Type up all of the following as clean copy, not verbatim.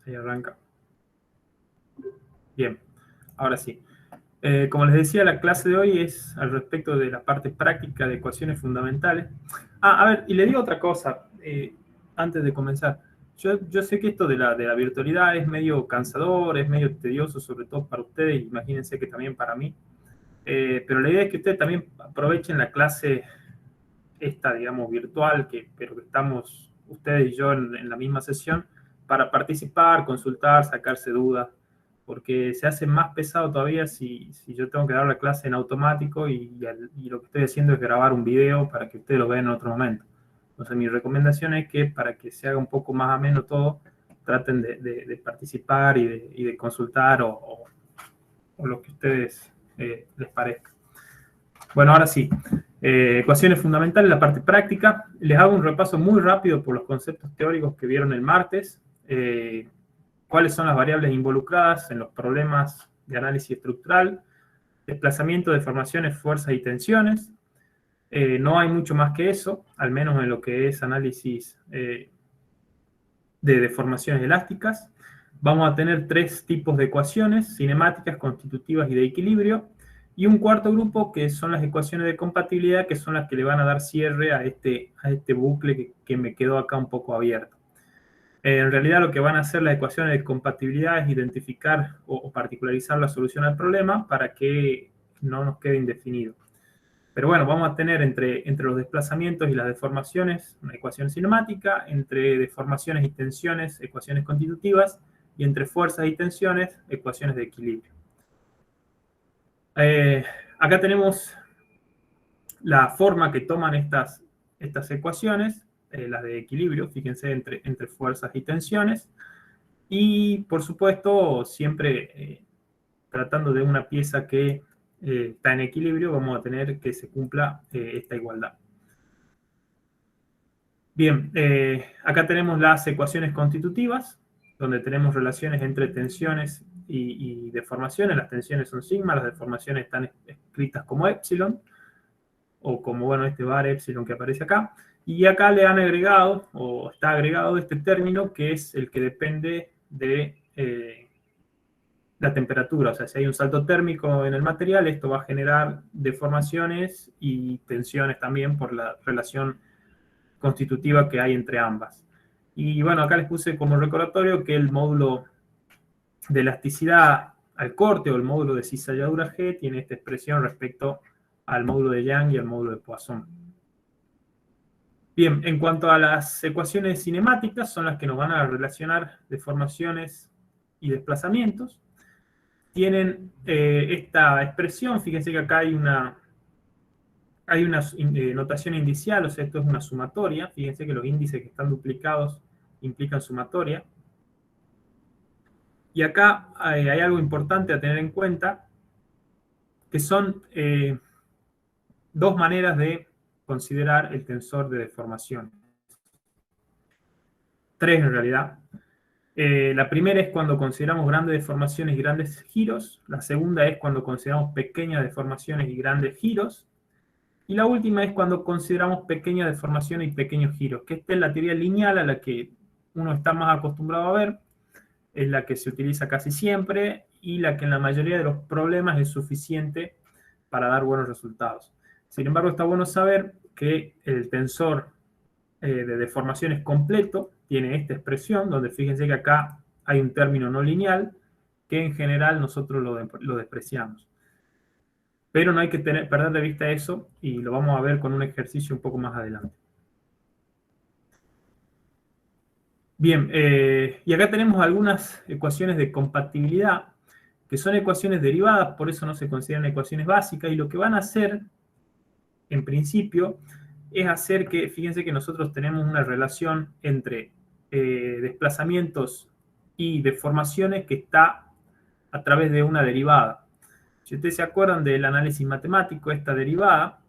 Ahí arranca. Bien, ahora sí. Como les decía, la clase de hoy es al respecto de la parte práctica de ecuaciones fundamentales. A ver, y le digo otra cosa antes de comenzar. Yo sé que esto de la virtualidad es medio cansador, es medio tedioso, sobre todo para ustedes, imagínense que también para mí. Pero la idea es que ustedes también aprovechen la clase esta, digamos, virtual, pero que estamos ustedes y yo en la misma sesión, para participar, consultar, sacarse dudas, porque se hace más pesado todavía si yo tengo que dar la clase en automático y lo que estoy haciendo es grabar un video para que ustedes lo vean en otro momento. Entonces mi recomendación es que para que se haga un poco más ameno todo, traten de participar y de consultar o lo que a ustedes les parezca. Bueno, ahora sí. Ecuaciones fundamentales, la parte práctica. Les hago un repaso muy rápido por los conceptos teóricos que vieron el martes. Cuáles son las variables involucradas en los problemas de análisis estructural. Desplazamiento, deformaciones, fuerzas y tensiones. No hay mucho más que eso, al menos en lo que es análisis de deformaciones elásticas. Vamos a tener tres tipos de ecuaciones: cinemáticas, constitutivas y de equilibrio. Y un cuarto grupo que son las ecuaciones de compatibilidad, que son las que le van a dar cierre a este bucle que me quedó acá un poco abierto. En realidad lo que van a hacer las ecuaciones de compatibilidad es identificar o particularizar la solución al problema para que no nos quede indefinido. Pero bueno, vamos a tener entre los desplazamientos y las deformaciones una ecuación cinemática, entre deformaciones y tensiones, ecuaciones constitutivas, y entre fuerzas y tensiones, ecuaciones de equilibrio. Acá tenemos la forma que toman estas ecuaciones, las de equilibrio, fíjense, entre fuerzas y tensiones. Y, por supuesto, siempre tratando de una pieza que está en equilibrio, vamos a tener que se cumpla esta igualdad. Bien, acá tenemos las ecuaciones constitutivas, donde tenemos relaciones entre tensiones y deformaciones. Las tensiones son sigma, las deformaciones están escritas como épsilon, o como, bueno, este bar épsilon que aparece acá. Y acá le han agregado, o está agregado este término, que es el que depende de la temperatura. O sea, si hay un salto térmico en el material, esto va a generar deformaciones y tensiones también por la relación constitutiva que hay entre ambas. Y bueno, acá les puse como recordatorio que el módulo de elasticidad al corte o el módulo de cizalladura G tiene esta expresión respecto al módulo de Young y al módulo de Poisson. Bien, en cuanto a las ecuaciones cinemáticas, son las que nos van a relacionar deformaciones y desplazamientos. Tienen esta expresión, fíjense que acá hay una notación indicial, o sea, esto es una sumatoria. Fíjense que los índices que están duplicados implican sumatoria. Y acá hay algo importante a tener en cuenta, que son dos maneras de considerar el tensor de deformación. Tres en realidad. La primera es cuando consideramos grandes deformaciones y grandes giros. La segunda es cuando consideramos pequeñas deformaciones y grandes giros. Y la última es cuando consideramos pequeñas deformaciones y pequeños giros, que esta es la teoría lineal a la que uno está más acostumbrado a ver, es la que se utiliza casi siempre y la que en la mayoría de los problemas es suficiente para dar buenos resultados. Sin embargo, está bueno saber que el tensor de deformaciones completo tiene esta expresión, donde fíjense que acá hay un término no lineal que en general nosotros lo despreciamos. Pero no hay que perder de vista eso, y lo vamos a ver con un ejercicio un poco más adelante. Bien, y acá tenemos algunas ecuaciones de compatibilidad, que son ecuaciones derivadas, por eso no se consideran ecuaciones básicas, y lo que van a hacer, en principio, es hacer que, fíjense que nosotros tenemos una relación entre desplazamientos y deformaciones que está a través de una derivada. Si ustedes se acuerdan del análisis matemático, esta derivada,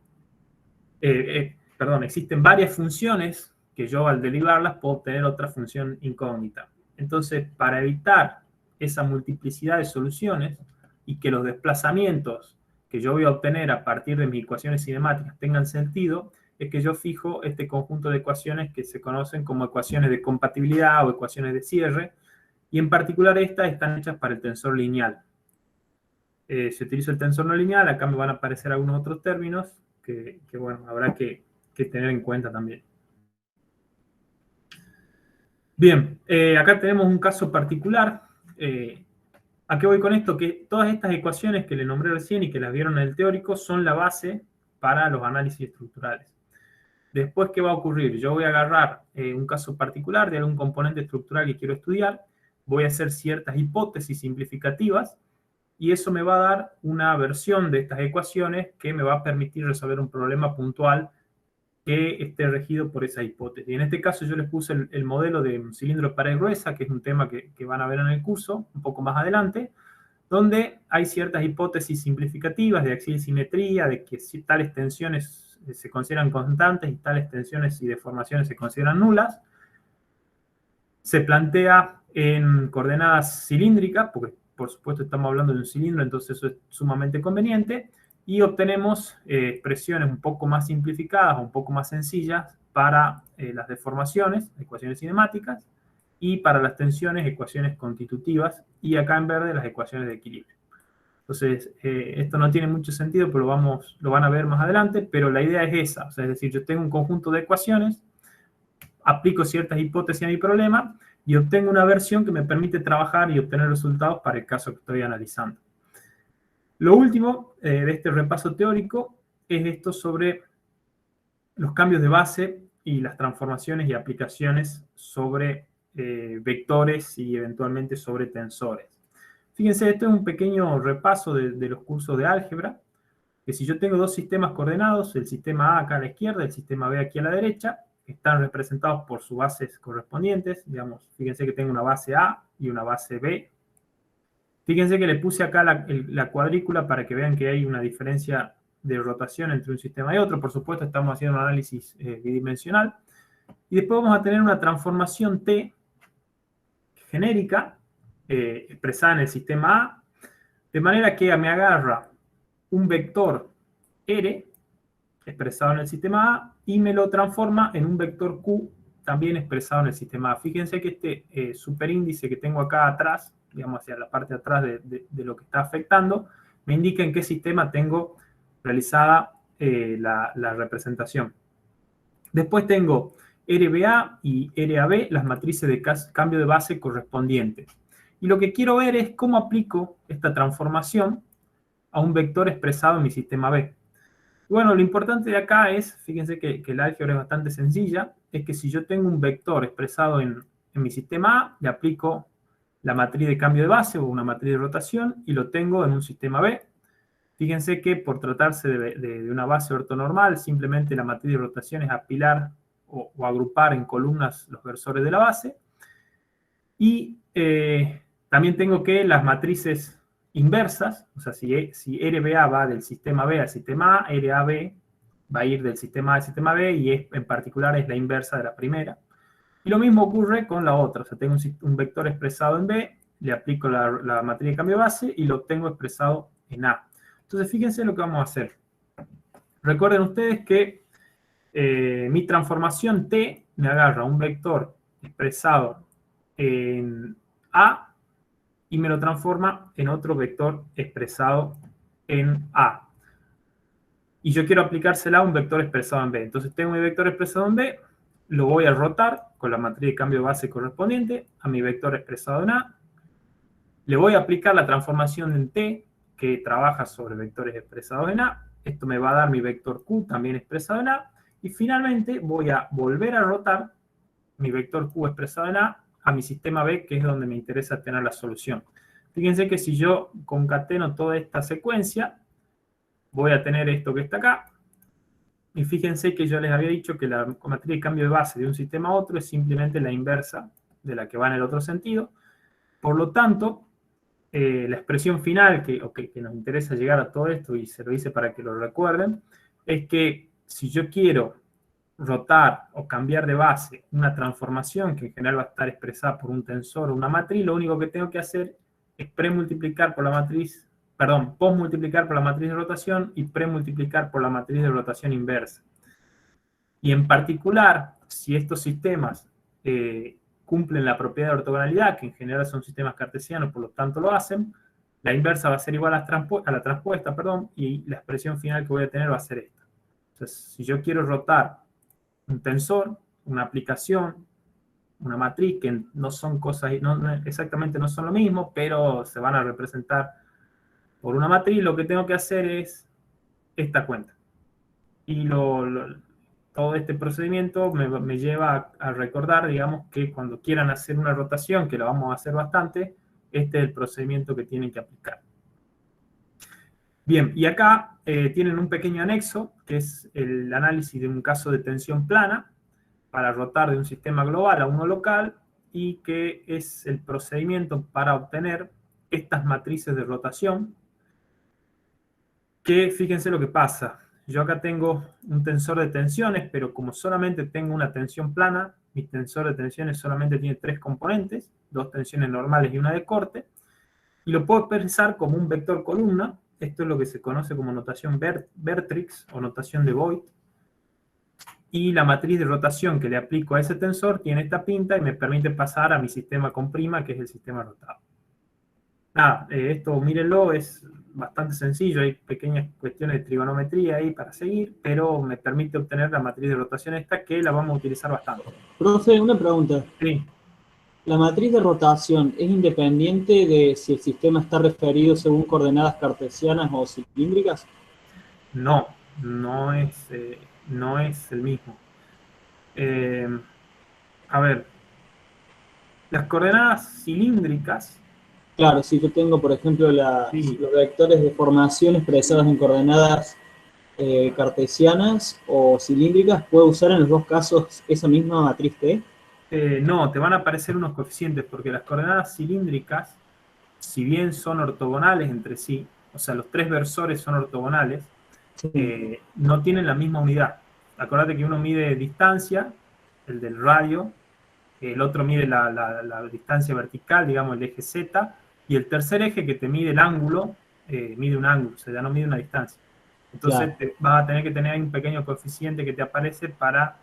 existen varias funciones que yo al derivarlas puedo obtener otra función incógnita. Entonces, para evitar esa multiplicidad de soluciones y que los desplazamientos que yo voy a obtener a partir de mis ecuaciones cinemáticas tengan sentido, es que yo fijo este conjunto de ecuaciones que se conocen como ecuaciones de compatibilidad o ecuaciones de cierre, Y en particular estas están hechas para el tensor lineal. Si utilizo el tensor no lineal, acá me van a aparecer algunos otros términos que bueno, habrá que tener en cuenta también. Bien, acá tenemos un caso particular. ¿A qué voy con esto? Que todas estas ecuaciones que le nombré recién y que las vieron en el teórico son la base para los análisis estructurales. Después, ¿qué va a ocurrir? Yo voy a agarrar un caso particular de algún componente estructural que quiero estudiar, voy a hacer ciertas hipótesis simplificativas y eso me va a dar una versión de estas ecuaciones que me va a permitir resolver un problema puntual que esté regido por esa hipótesis. En este caso yo les puse el modelo de un cilindro de pared gruesa, que es un tema que van a ver en el curso un poco más adelante, donde hay ciertas hipótesis simplificativas de axial simetría, de que si tales tensiones se consideran constantes y tales tensiones y deformaciones se consideran nulas. Se plantea en coordenadas cilíndricas, porque por supuesto estamos hablando de un cilindro, entonces eso es sumamente conveniente, y obtenemos expresiones un poco más simplificadas, un poco más sencillas para las deformaciones, ecuaciones cinemáticas, y para las tensiones, ecuaciones constitutivas, y acá en verde las ecuaciones de equilibrio. Entonces, esto no tiene mucho sentido, pero lo van a ver más adelante, pero la idea es esa, o sea, es decir, yo tengo un conjunto de ecuaciones, aplico ciertas hipótesis a mi problema y obtengo una versión que me permite trabajar y obtener resultados para el caso que estoy analizando. Lo último de este repaso teórico es esto sobre los cambios de base y las transformaciones y aplicaciones sobre vectores y eventualmente sobre tensores. Fíjense, esto es un pequeño repaso de los cursos de álgebra, que si yo tengo dos sistemas coordenados, el sistema A acá a la izquierda, el sistema B aquí a la derecha, están representados por sus bases correspondientes. Digamos, fíjense que tengo una base A y una base B. Fíjense que le puse acá la cuadrícula para que vean que hay una diferencia de rotación entre un sistema y otro. Por supuesto, estamos haciendo un análisis bidimensional. Y después vamos a tener una transformación T genérica, expresada en el sistema A, de manera que me agarra un vector R, expresado en el sistema A, y me lo transforma en un vector Q, también expresado en el sistema A. Fíjense que este superíndice que tengo acá atrás, digamos hacia la parte de atrás de lo que está afectando, me indica en qué sistema tengo realizada la representación. Después tengo RBA y RAB, las matrices de cambio de base correspondientes. Y lo que quiero ver es cómo aplico esta transformación a un vector expresado en mi sistema B. Bueno, lo importante de acá es, fíjense que el álgebra es bastante sencilla, es que si yo tengo un vector expresado en mi sistema A, le aplico la matriz de cambio de base o una matriz de rotación y lo tengo en un sistema B. Fíjense que por tratarse de una base ortonormal, simplemente la matriz de rotación es apilar o agrupar en columnas los versores de la base. Y también tengo que las matrices inversas, o sea, si RBA va del sistema B al sistema A, RAB va a ir del sistema A al sistema B y en particular es la inversa de la primera. Y lo mismo ocurre con la otra, o sea, tengo un vector expresado en B, le aplico la matriz de cambio de base y lo obtengo expresado en A. Entonces, fíjense lo que vamos a hacer. Recuerden ustedes que mi transformación T me agarra un vector expresado en A y me lo transforma en otro vector expresado en A. Y yo quiero aplicársela a un vector expresado en B. Entonces tengo mi vector expresado en B, lo voy a rotar con la matriz de cambio de base correspondiente a mi vector expresado en A. Le voy a aplicar la transformación en T, que trabaja sobre vectores expresados en A. Esto me va a dar mi vector Q, también expresado en A. Y finalmente voy a volver a rotar mi vector Q expresado en A mi sistema B, que es donde me interesa tener la solución. Fíjense que si yo concateno toda esta secuencia, voy a tener esto que está acá. Y fíjense que yo les había dicho que la matriz de cambio de base de un sistema a otro es simplemente la inversa de la que va en el otro sentido. Por lo tanto, la expresión final que nos interesa llegar a todo esto, y se lo hice para que lo recuerden, es que si yo quiero rotar o cambiar de base una transformación que en general va a estar expresada por un tensor o una matriz, lo único que tengo que hacer es premultiplicar por la matriz, perdón, posmultiplicar por la matriz de rotación y premultiplicar por la matriz de rotación inversa. Y en particular, si estos sistemas cumplen la propiedad de ortogonalidad, que en general son sistemas cartesianos, por lo tanto lo hacen. La inversa va a ser igual a la transpuesta, perdón, y la expresión final que voy a tener va a ser esta. Entonces, si yo quiero rotar un tensor, una aplicación, una matriz, que no son cosas, exactamente no son lo mismo, pero se van a representar por una matriz, lo que tengo que hacer es esta cuenta. Y todo este procedimiento me lleva a recordar, digamos, que cuando quieran hacer una rotación, que la vamos a hacer bastante, este es el procedimiento que tienen que aplicar. Bien, y acá tienen un pequeño anexo, que es el análisis de un caso de tensión plana, para rotar de un sistema global a uno local, y que es el procedimiento para obtener estas matrices de rotación, que fíjense lo que pasa. Yo acá tengo un tensor de tensiones, pero como solamente tengo una tensión plana, mi tensor de tensiones solamente tiene 3 componentes, 2 tensiones normales y una de corte, y lo puedo expresar como un vector columna. Esto es lo que se conoce como notación Vertrix o notación de Voigt, y la matriz de rotación que le aplico a ese tensor tiene esta pinta y me permite pasar a mi sistema con prima, que es el sistema rotado. Nada, esto mírenlo, es bastante sencillo, hay pequeñas cuestiones de trigonometría ahí para seguir, pero me permite obtener la matriz de rotación esta, que la vamos a utilizar bastante. Profe, una pregunta. Sí. ¿La matriz de rotación es independiente de si el sistema está referido según coordenadas cartesianas o cilíndricas? No, no es el mismo. A ver, las coordenadas cilíndricas. Claro, si yo tengo, por ejemplo, Sí. los vectores de formación expresados en coordenadas cartesianas o cilíndricas, ¿puedo usar en los dos casos esa misma matriz T? No, te van a aparecer unos coeficientes, porque las coordenadas cilíndricas, si bien son ortogonales entre sí, o sea, los 3 versores son ortogonales, Sí. no tienen la misma unidad. Acordate que uno mide distancia, el del radio, el otro mide la distancia vertical, digamos el eje Z, y el tercer eje que te mide el ángulo, mide un ángulo, o sea, ya no mide una distancia. Entonces Claro. vas a tener que tener un pequeño coeficiente que te aparece para...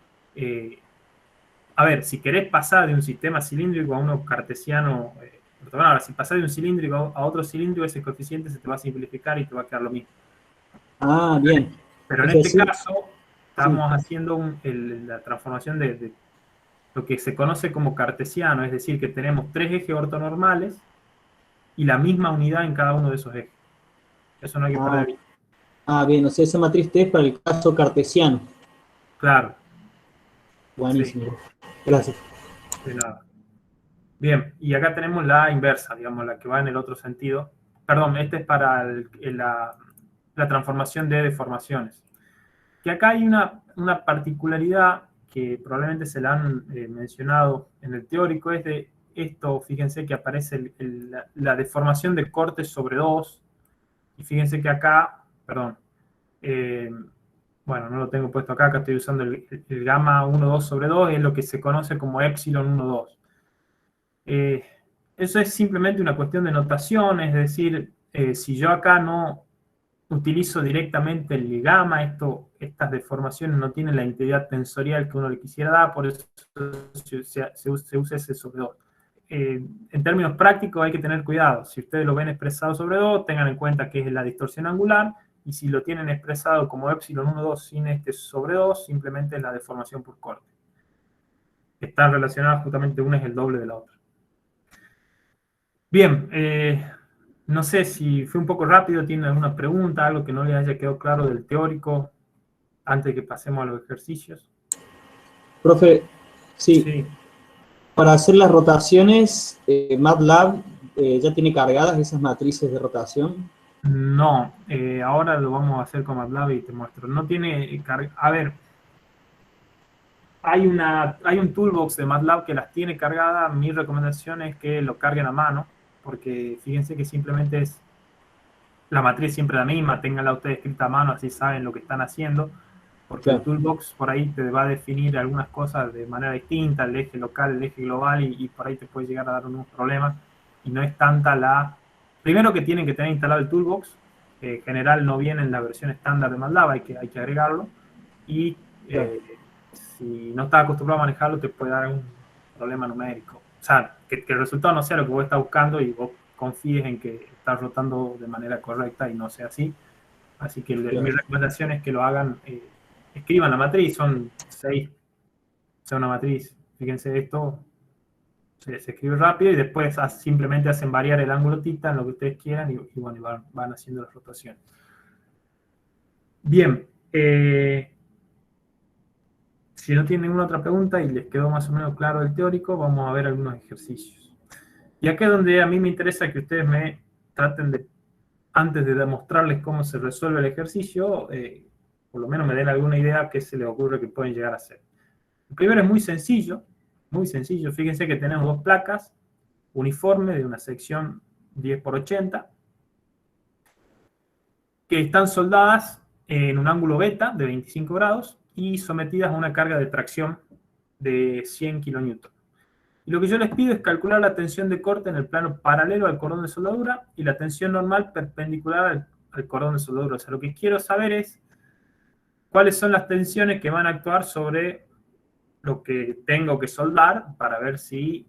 a ver, si querés pasar de un sistema cilíndrico a uno cartesiano, ahora, si pasás de un cilíndrico a otro cilíndrico, ese coeficiente se te va a simplificar y te va a quedar lo mismo. Ah, bien. Pero en Es este decir, caso, sí. estamos haciendo la transformación de lo que se conoce como cartesiano, es decir, que tenemos 3 ejes ortonormales y la misma unidad en cada uno de esos ejes. Eso no hay que perder Ah, de vista. bien, o sea, esa matriz T es para el caso cartesiano. Claro, sí, Buenísimo. Gracias. de nada. Bien, y acá tenemos la inversa, digamos, la que va en el otro sentido. Perdón, este es para la transformación de deformaciones. Que acá hay una particularidad que probablemente se la han mencionado en el teórico, es de esto, fíjense que aparece la deformación de corte sobre 2, y fíjense que acá, perdón, eh, bueno, no lo tengo puesto acá, acá estoy usando el gamma 1,2 sobre 2, es lo que se conoce como epsilon 1,2. Eso es simplemente una cuestión de notación, es decir, si yo acá no utilizo directamente el gamma, estas deformaciones no tienen la integridad tensorial que uno le quisiera dar, por eso se usa ese sobre 2. En términos prácticos hay que tener cuidado. Si ustedes lo ven expresado sobre 2, tengan en cuenta que es la distorsión angular, y si lo tienen expresado como epsilon 1,2 sin este sobre 2, simplemente es la deformación por corte. Están relacionadas justamente, una es el doble de la otra. Bien, no sé si fue un poco rápido, ¿tienen alguna pregunta, algo que no les haya quedado claro del teórico antes de que pasemos a los ejercicios? Profe, sí, Sí, para hacer las rotaciones, MATLAB ya tiene cargadas esas matrices de rotación. no, ahora lo vamos a hacer con MATLAB y te muestro. No tiene carga. A ver, hay un toolbox de MATLAB que las tiene cargadas. Mi recomendación es que lo carguen a mano, porque fíjense que simplemente es la matriz siempre la misma, ténganla ustedes escrita a mano, así saben lo que están haciendo, porque el Claro. toolbox por ahí te va a definir algunas cosas de manera distinta, el eje local, el eje global, y por ahí te puede llegar a dar unos problemas, y no es tanta la... Primero que tienen que tener instalado el toolbox, en general no viene en la versión estándar de MATLAB, hay que agregarlo, y Claro. si no estás acostumbrado a manejarlo te puede dar problema numérico. O sea, que el resultado no sea lo que vos estás buscando y vos confíes en que estás rotando de manera correcta y no sea así. Así que mi recomendación es que lo hagan, escriban la matriz, son 6, o sea, una matriz. Fíjense esto, se escribe rápido y después simplemente hacen variar el ángulo θ en lo que ustedes quieran y bueno, van haciendo las rotaciones. Bien, si no tienen ninguna otra pregunta y les quedó más o menos claro el teórico, vamos a ver algunos ejercicios. Y acá es donde a mí me interesa que ustedes me traten de, antes de demostrarles cómo se resuelve el ejercicio, por lo menos me den alguna idea que se les ocurre que pueden llegar a hacer. El primero es muy sencillo, fíjense que tenemos dos placas uniformes de una sección 10×80 que están soldadas en un ángulo beta de 25 grados y sometidas a una carga de tracción de 100 kN. Y lo que yo les pido es calcular la tensión de corte en el plano paralelo al cordón de soldadura y la tensión normal perpendicular al cordón de soldadura. O sea, lo que quiero saber es cuáles son las tensiones que van a actuar sobre lo que tengo que soldar para ver si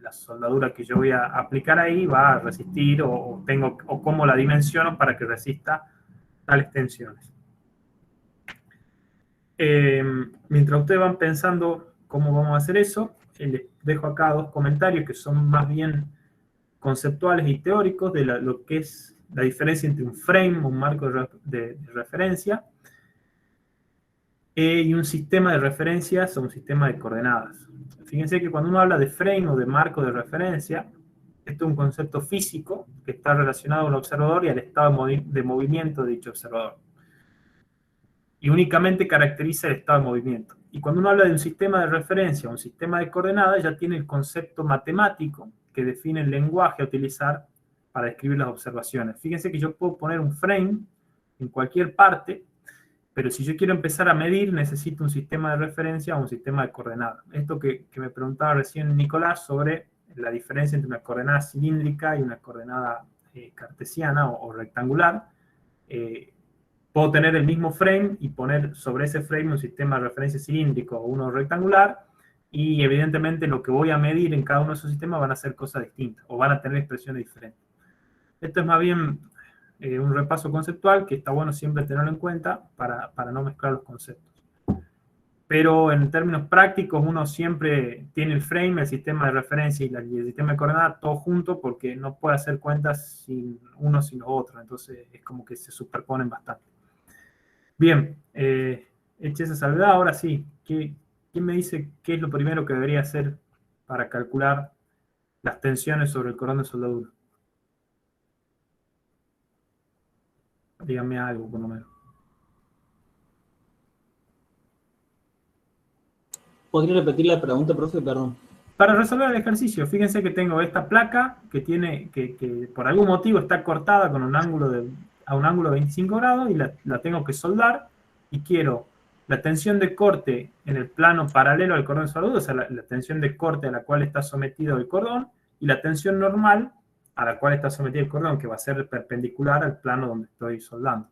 la soldadura que yo voy a aplicar ahí va a resistir o cómo la dimensiono para que resista tales tensiones. Mientras ustedes van pensando cómo vamos a hacer eso, les dejo acá dos comentarios que son más bien conceptuales y teóricos de lo que es la diferencia entre un frame, un marco de referencia, y un sistema de referencias o un sistema de coordenadas. Fíjense que cuando uno habla de frame o de marco de referencia, esto es un concepto físico que está relacionado al observador y al estado de movimiento de dicho observador. Y únicamente caracteriza el estado de movimiento. Y cuando uno habla de un sistema de referencia o un sistema de coordenadas, ya tiene el concepto matemático que define el lenguaje a utilizar para describir las observaciones. Fíjense que yo puedo poner un frame en cualquier parte, pero si yo quiero empezar a medir, necesito un sistema de referencia o un sistema de coordenadas. Esto que me preguntaba recién Nicolás sobre la diferencia entre una coordenada cilíndrica y una coordenada cartesiana o rectangular. Puedo tener el mismo frame y poner sobre ese frame un sistema de referencia cilíndrico o uno rectangular, y evidentemente lo que voy a medir en cada uno de esos sistemas van a ser cosas distintas o van a tener expresiones diferentes. Esto es más bien un repaso conceptual que está bueno siempre tenerlo en cuenta para no mezclar los conceptos. Pero en términos prácticos uno siempre tiene el frame, el sistema de referencia y el sistema de coordenadas todo junto, porque no puede hacer cuentas sin uno sin los otros, entonces es como que se superponen bastante. Bien, hecha esa salvedad, ahora sí, ¿quién me dice qué es lo primero que debería hacer para calcular las tensiones sobre el cordón de soldadura? Díganme algo, por lo menos. ¿Podría repetir la pregunta, profe? Perdón. Para resolver el ejercicio, fíjense que tengo esta placa que por algún motivo está cortada con a un ángulo de 25 grados y la tengo que soldar, y quiero la tensión de corte en el plano paralelo al cordón de soldadura, o sea, la tensión de corte a la cual está sometido el cordón, y la tensión normal a la cual está sometido el cordón, que va a ser perpendicular al plano donde estoy soldando.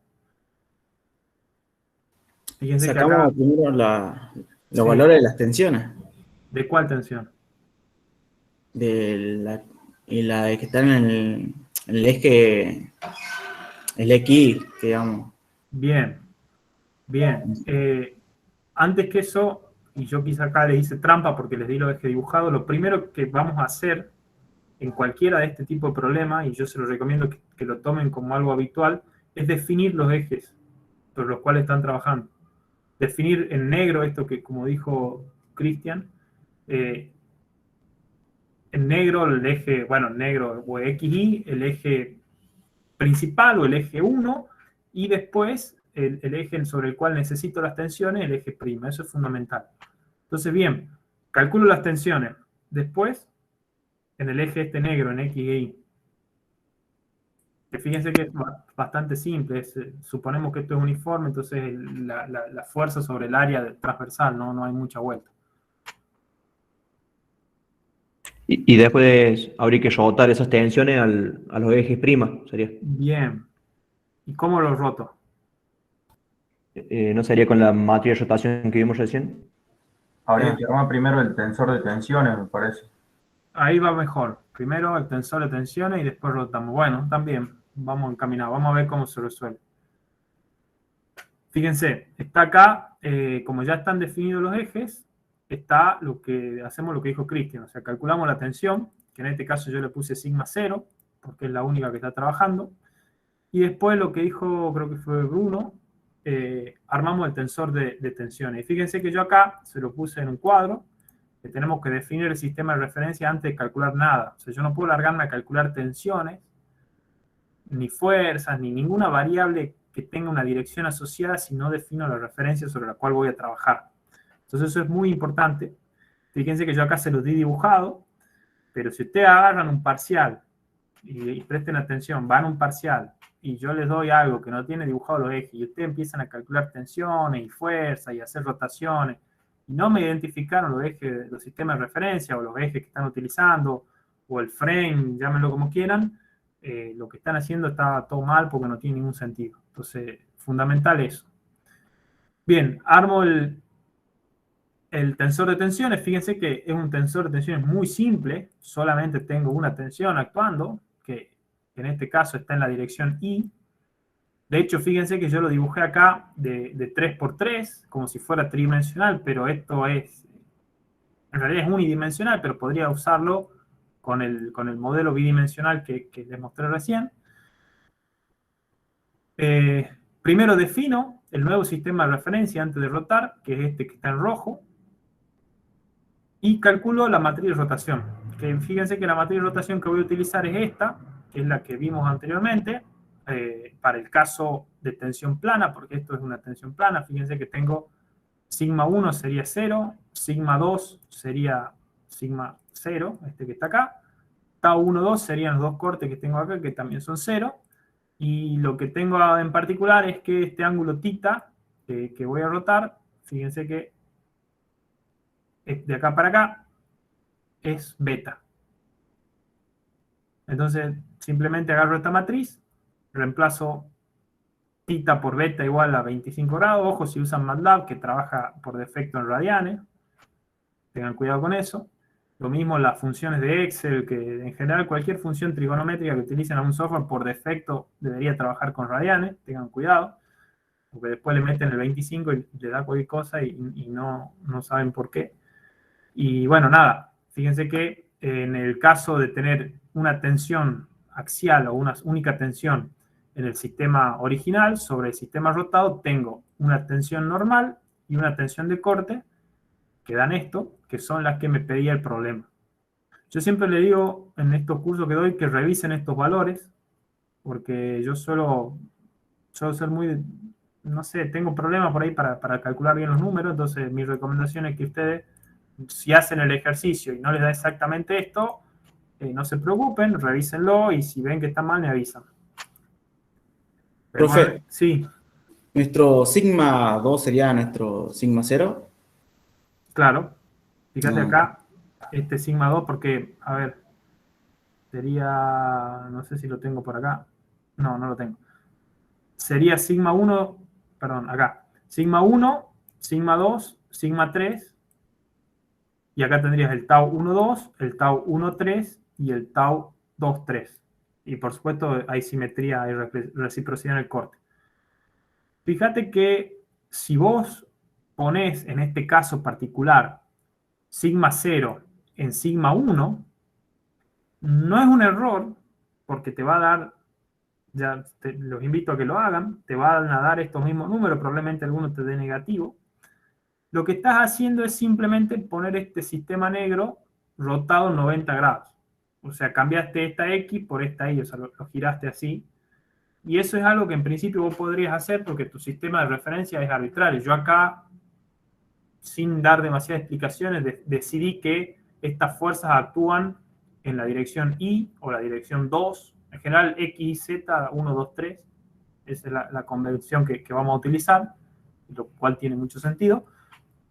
Fíjense Sacamos que acá, primero los valores de las tensiones. ¿de cuál tensión? De la que están en el eje, el X, digamos. Bien. Antes que eso, y yo quizá acá les hice trampa porque les di los ejes dibujados, lo primero que vamos a hacer en cualquiera de este tipo de problemas, y yo se los recomiendo que lo tomen como algo habitual, es definir los ejes por los cuales están trabajando. Definir en negro esto que, como dijo Cristian, en negro el eje, bueno, negro o XY, el eje principal o el eje 1, y después el eje sobre el cual necesito las tensiones, el eje prima. Eso es fundamental. Entonces, bien, calculo las tensiones. Después, en el eje este negro, en X y Y. Que fíjense que es bastante simple. Suponemos que esto es uniforme, entonces la fuerza sobre el área transversal, no hay mucha vuelta. Y después habría que rotar esas tensiones a los ejes prima, sería. Bien. ¿Y cómo los roto? ¿No sería con la matriz de rotación que vimos recién? Habría que armar primero el tensor de tensiones, me parece. Ahí va mejor. Primero el tensor de tensiones y después rotamos. Bueno, también vamos encaminados. Vamos a ver cómo se resuelve. Fíjense, está acá, como ya están definidos los ejes, está lo que hacemos lo que dijo Cristian. O sea, calculamos la tensión, que en este caso yo le puse sigma 0, porque es la única que está trabajando. Y después lo que dijo, creo que fue Bruno, armamos el tensor de tensiones. Y fíjense que yo acá se lo puse en un cuadro, que tenemos que definir el sistema de referencia antes de calcular nada. O sea, yo no puedo largarme a calcular tensiones, ni fuerzas, ni ninguna variable que tenga una dirección asociada si no defino la referencia sobre la cual voy a trabajar. Entonces eso es muy importante. Fíjense que yo acá se los di dibujado, pero si ustedes agarran un parcial y presten atención, van a un parcial y yo les doy algo que no tiene dibujado los ejes y ustedes empiezan a calcular tensiones y fuerzas y hacer rotaciones y no me identificaron los ejes, los sistemas de referencia o los ejes que están utilizando o el frame, llámenlo como quieran, lo que están haciendo está todo mal porque no tiene ningún sentido. Entonces, fundamental eso. Bien, armo el tensor de tensiones. Fíjense que es un tensor de tensiones muy simple. Solamente tengo una tensión actuando, que en este caso está en la dirección I. De hecho, fíjense que yo lo dibujé acá de 3×3, como si fuera tridimensional, pero esto es, en realidad es unidimensional, pero podría usarlo con el modelo bidimensional que les mostré recién. Primero defino el nuevo sistema de referencia antes de rotar, que es este que está en rojo, y calculo la matriz de rotación. Que fíjense que la matriz de rotación que voy a utilizar es esta, que es la que vimos anteriormente, para el caso de tensión plana, porque esto es una tensión plana. Fíjense que tengo sigma 1 sería 0, sigma 2 sería sigma 0, este que está acá, tau 1, 2 serían los dos cortes que tengo acá, que también son 0, y lo que tengo en particular es que este ángulo θ que voy a rotar, fíjense que de acá para acá es beta. Entonces simplemente agarro esta matriz, reemplazo θ por beta igual a 25 grados. Ojo si usan MATLAB, que trabaja por defecto en radianes. Tengan cuidado con eso. Lo mismo las funciones de Excel, que en general cualquier función trigonométrica que utilicen a un software por defecto debería trabajar con radianes. Tengan cuidado, porque después le meten el 25 y le da cualquier cosa y no saben por qué. Y bueno, nada, fíjense que en el caso de tener una tensión axial o una única tensión en el sistema original sobre el sistema rotado, tengo una tensión normal y una tensión de corte que dan esto, que son las que me pedía el problema. Yo siempre le digo en estos cursos que doy que revisen estos valores, porque yo suelo ser muy, no sé, tengo problemas por ahí para calcular bien los números. Entonces mi recomendación es que ustedes, si hacen el ejercicio y no les da exactamente esto, no se preocupen, revísenlo y si ven que está mal me avisan. Pero Profe, bueno, sí, nuestro sigma 2 sería nuestro sigma 0. claro. Fíjate No. acá, este sigma 2, porque, a ver, sería, no sé si lo tengo por acá. No, no lo tengo. Sería sigma 1, perdón, acá. Sigma 1, sigma 2, sigma 3. Y acá tendrías el tau 1, 2, el tau 1, 3 y el tau 2, 3. Y por supuesto hay simetría, hay reciprocidad en el corte. Fíjate que si vos ponés en este caso particular sigma 0 en sigma 1, no es un error, porque te va a dar, ya los invito a que lo hagan, te van a dar estos mismos números, probablemente alguno te dé negativo. Lo que estás haciendo es simplemente poner este sistema negro rotado 90 grados. O sea, cambiaste esta X por esta Y, o sea, lo giraste así. Y eso es algo que en principio vos podrías hacer porque tu sistema de referencia es arbitrario. Yo acá, sin dar demasiadas explicaciones, decidí que estas fuerzas actúan en la dirección Y o la dirección 2. En general, X y Z, 1, 2, 3. Esa es la convención que vamos a utilizar, lo cual tiene mucho sentido.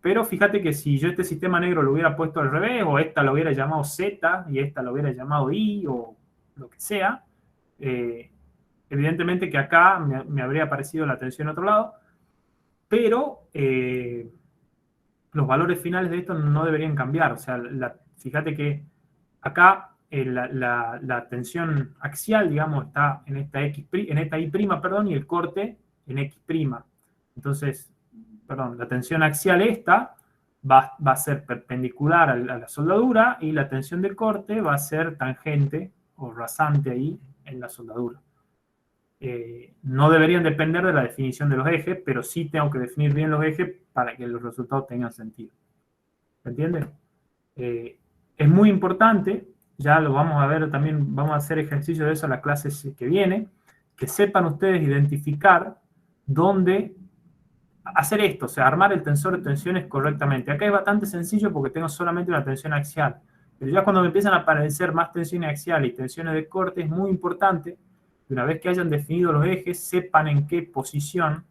Pero fíjate que si yo este sistema negro lo hubiera puesto al revés, o esta lo hubiera llamado Z y esta lo hubiera llamado Y, o lo que sea, evidentemente que acá me habría aparecido la tensión en otro lado, pero los valores finales de esto no deberían cambiar. O sea, fíjate que acá la tensión axial, digamos, está en esta Y', perdón, y el corte en X'. Entonces, perdón, la tensión axial esta va a ser perpendicular a la soldadura y la tensión del corte va a ser tangente o rasante ahí en la soldadura. No deberían depender de la definición de los ejes, pero sí tengo que definir bien los ejes para que los resultados tengan sentido. ¿Me entiendes? Es muy importante, ya lo vamos a ver también, vamos a hacer ejercicio de eso en la clase que viene, que sepan ustedes identificar dónde hacer esto, o sea, armar el tensor de tensiones correctamente. Acá es bastante sencillo porque tengo solamente una tensión axial, pero ya cuando me empiezan a aparecer más tensiones axiales y tensiones de corte, es muy importante que una vez que hayan definido los ejes, sepan en qué posición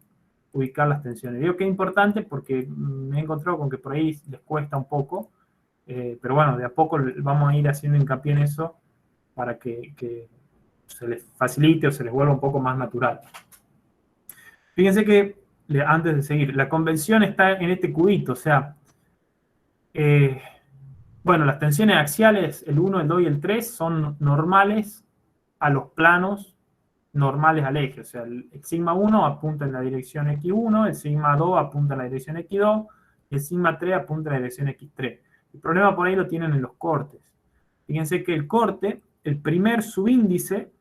ubicar las tensiones. Digo que es importante porque me he encontrado con que por ahí les cuesta un poco, pero bueno, de a poco vamos a ir haciendo hincapié en eso para que se les facilite o se les vuelva un poco más natural. Fíjense que, antes de seguir, la convención está en este cubito, o sea, bueno, las tensiones axiales, el 1, el 2 y el 3, son normales a los planos normales al eje. O sea, el sigma 1 apunta en la dirección X1, el sigma 2 apunta en la dirección X2, y el sigma 3 apunta en la dirección X3. El problema por ahí lo tienen en los cortes. Fíjense que el corte, el primer subíndice,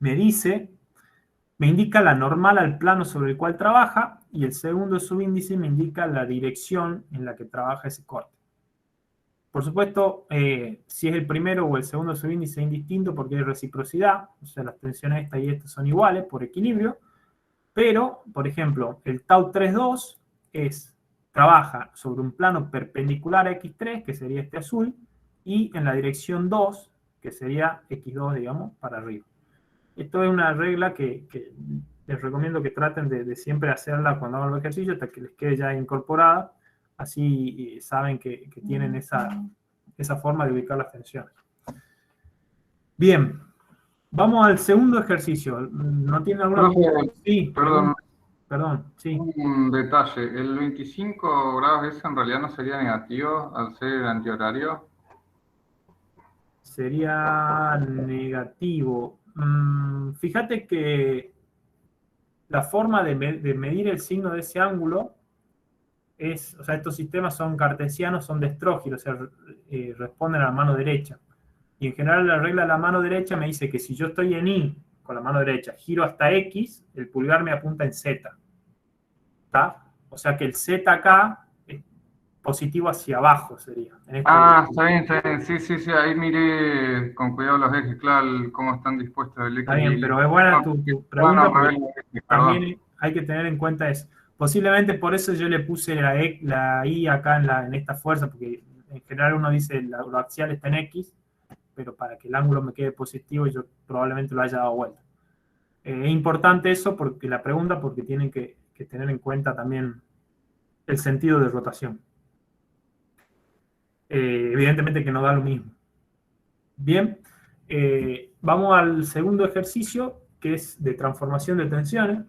me indica la normal al plano sobre el cual trabaja, y el segundo subíndice me indica la dirección en la que trabaja ese corte. Por supuesto, si es el primero o el segundo subíndice es indistinto porque hay reciprocidad, o sea, las tensiones esta y esta son iguales por equilibrio, pero, por ejemplo, el tau 3,2 trabaja sobre un plano perpendicular a X3, que sería este azul, y en la dirección 2, que sería X2, digamos, para arriba. Esto es una regla que les recomiendo que traten de siempre hacerla cuando hagan los ejercicios, hasta que les quede ya incorporada. Así saben que tienen esa forma de ubicar las tensiones. Bien, vamos al segundo ejercicio. ¿No tienen alguna pregunta? Sí, perdón, sí. Un detalle, el 25 grados ese en realidad no sería negativo al ser antihorario. Sería negativo. Fíjate que la forma de medir el signo de ese ángulo o sea, estos sistemas son cartesianos, son de Strógiro, o sea, responden a la mano derecha. Y en general la regla de la mano derecha me dice que si yo estoy en Y con la mano derecha, giro hasta X, el pulgar me apunta en Z. ¿Está? O sea que el Z acá es positivo hacia abajo, sería. Está bien, sí, ahí miré con cuidado los ejes, claro, cómo están dispuestos el eje. Está bien, pero es buena tu pregunta, porque también hay que tener en cuenta eso. Posiblemente por eso yo le puse la I acá en esta fuerza, porque en general uno dice lo axial está en X, pero para que el ángulo me quede positivo yo probablemente lo haya dado vuelta. Es importante eso porque la pregunta, porque tienen que tener en cuenta también el sentido de rotación. Evidentemente que no da lo mismo. Bien, vamos al segundo ejercicio, que es de transformación de tensiones.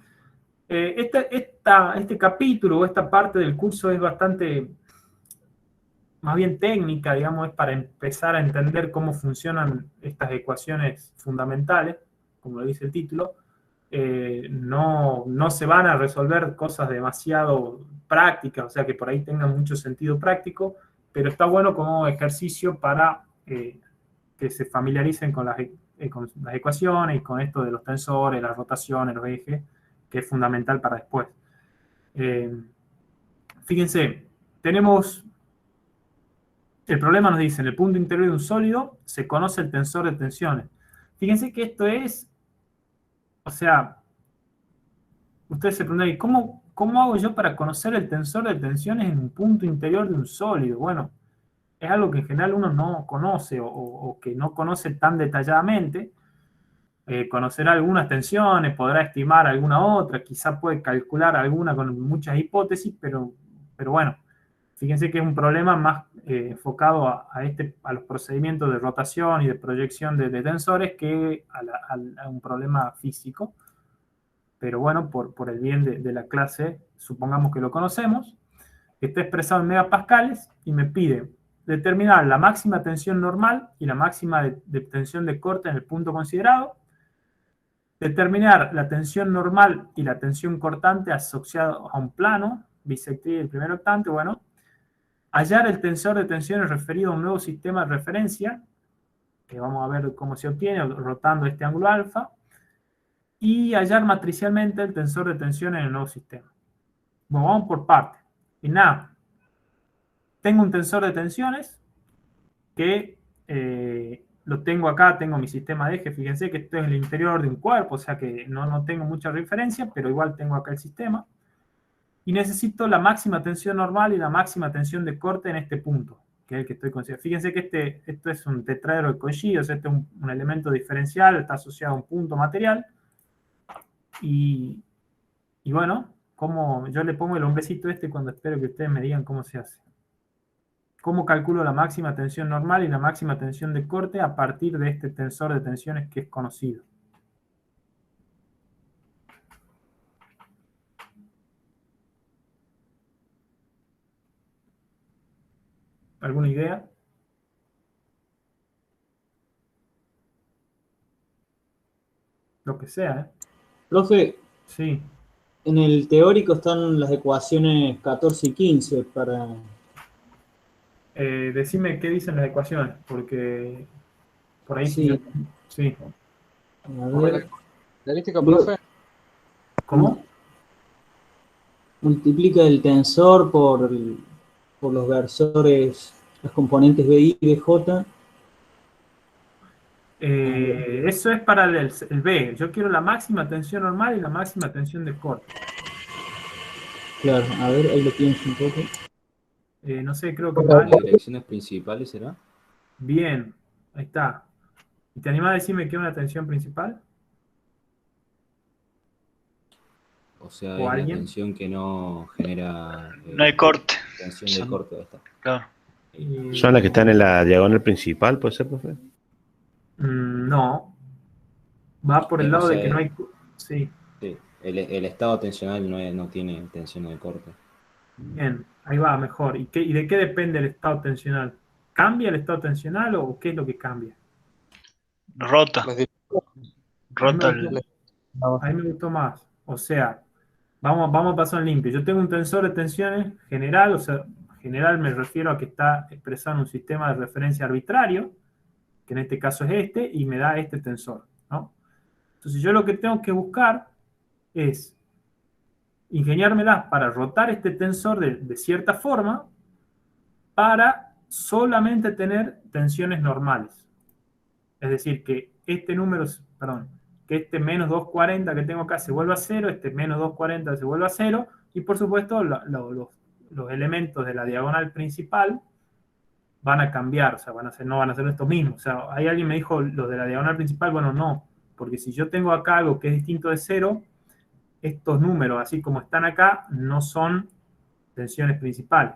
Este capítulo o esta parte del curso es bastante, más bien técnica, digamos, es para empezar a entender cómo funcionan estas ecuaciones fundamentales, como lo dice el título. No se van a resolver cosas demasiado prácticas, o sea que por ahí tengan mucho sentido práctico, pero está bueno como ejercicio para que se familiaricen con las ecuaciones y con esto de los tensores, las rotaciones, los ejes, que es fundamental para después. Fíjense, tenemos el problema, nos dice, en el punto interior de un sólido se conoce el tensor de tensiones. Fíjense que esto es, o sea, ustedes se preguntan, ¿cómo hago yo para conocer el tensor de tensiones en un punto interior de un sólido? Bueno, es algo que en general uno no conoce o que no conoce tan detalladamente. Conocerá algunas tensiones, podrá estimar alguna otra, quizá puede calcular alguna con muchas hipótesis, pero bueno, fíjense que es un problema más enfocado a los procedimientos de rotación y de proyección de tensores que a un problema físico. Pero bueno, por el bien de la clase, supongamos que lo conocemos. que está expresado en megapascales y me pide determinar la máxima tensión normal y la máxima de tensión de corte en el punto considerado, determinar la tensión normal y la tensión cortante asociado a un plano, bisectriz del primer octante, bueno, hallar el tensor de tensiones referido a un nuevo sistema de referencia, que vamos a ver cómo se obtiene rotando este ángulo alfa, y hallar matricialmente el tensor de tensiones en el nuevo sistema. Bueno, vamos por partes. Y nada, tengo un tensor de tensiones que lo tengo acá, tengo mi sistema de eje, fíjense que esto es el interior de un cuerpo, o sea que no tengo mucha referencia, pero igual tengo acá el sistema. Y necesito la máxima tensión normal y la máxima tensión de corte en este punto, que es el que estoy considerando. Fíjense que esto es un tetraedro de Cauchy, o sea, este es un elemento diferencial, está asociado a un punto material. Y bueno, como yo le pongo el hombrecito este cuando espero que ustedes me digan cómo se hace. ¿Cómo calculo la máxima tensión normal y la máxima tensión de corte a partir de este tensor de tensiones que es conocido? ¿Alguna idea? Lo que sea, ¿eh? Profe, Sí. en el teórico están las ecuaciones 14 y 15 para... Decime qué dicen las ecuaciones, porque por ahí Sí. sí. A ver, ¿La viste, profe? ¿Cómo? multiplica el tensor por los versores, los componentes BI y BJ. Eso es para el B. Yo quiero la máxima tensión normal y la máxima tensión de corte. Claro, a ver, ahí lo tienes un poco. No sé, creo que ¿Las direcciones principales será? bien, ahí está. ¿Y te animás a decirme qué es una tensión principal? O sea, ¿O es la alguien? tensión que no genera... No hay corte. tensión de corte, ahí está. Claro. ¿Son las que están en la diagonal principal, puede ser, profe? No. Va por el O lado de sea, que no hay... Sí, Sí, el estado tensional no tiene tensión de corte. bien. Ahí va, mejor. ¿Y de qué depende el estado tensional? ¿Cambia el estado tensional o qué es lo que cambia? Rota. Rota A mí me gustó más. O sea, vamos a pasar en limpio. Yo tengo un tensor de tensiones general, o sea, general me refiero a que está expresado en un sistema de referencia arbitrario, que en este caso es este, y me da este tensor, ¿no? Entonces yo lo que tengo que buscar es ingeniármelas para rotar este tensor de cierta forma para solamente tener tensiones normales. Es decir, que este número, perdón, que este menos 240 que tengo acá se vuelva a 0, este menos 240 se vuelva a 0, y por supuesto los elementos de la diagonal principal van a cambiar, o sea, no van a ser estos mismos. O sea, ahí alguien me dijo, los de la diagonal principal, bueno, no, porque si yo tengo acá algo que es distinto de 0, estos números, así como están acá, no son tensiones principales.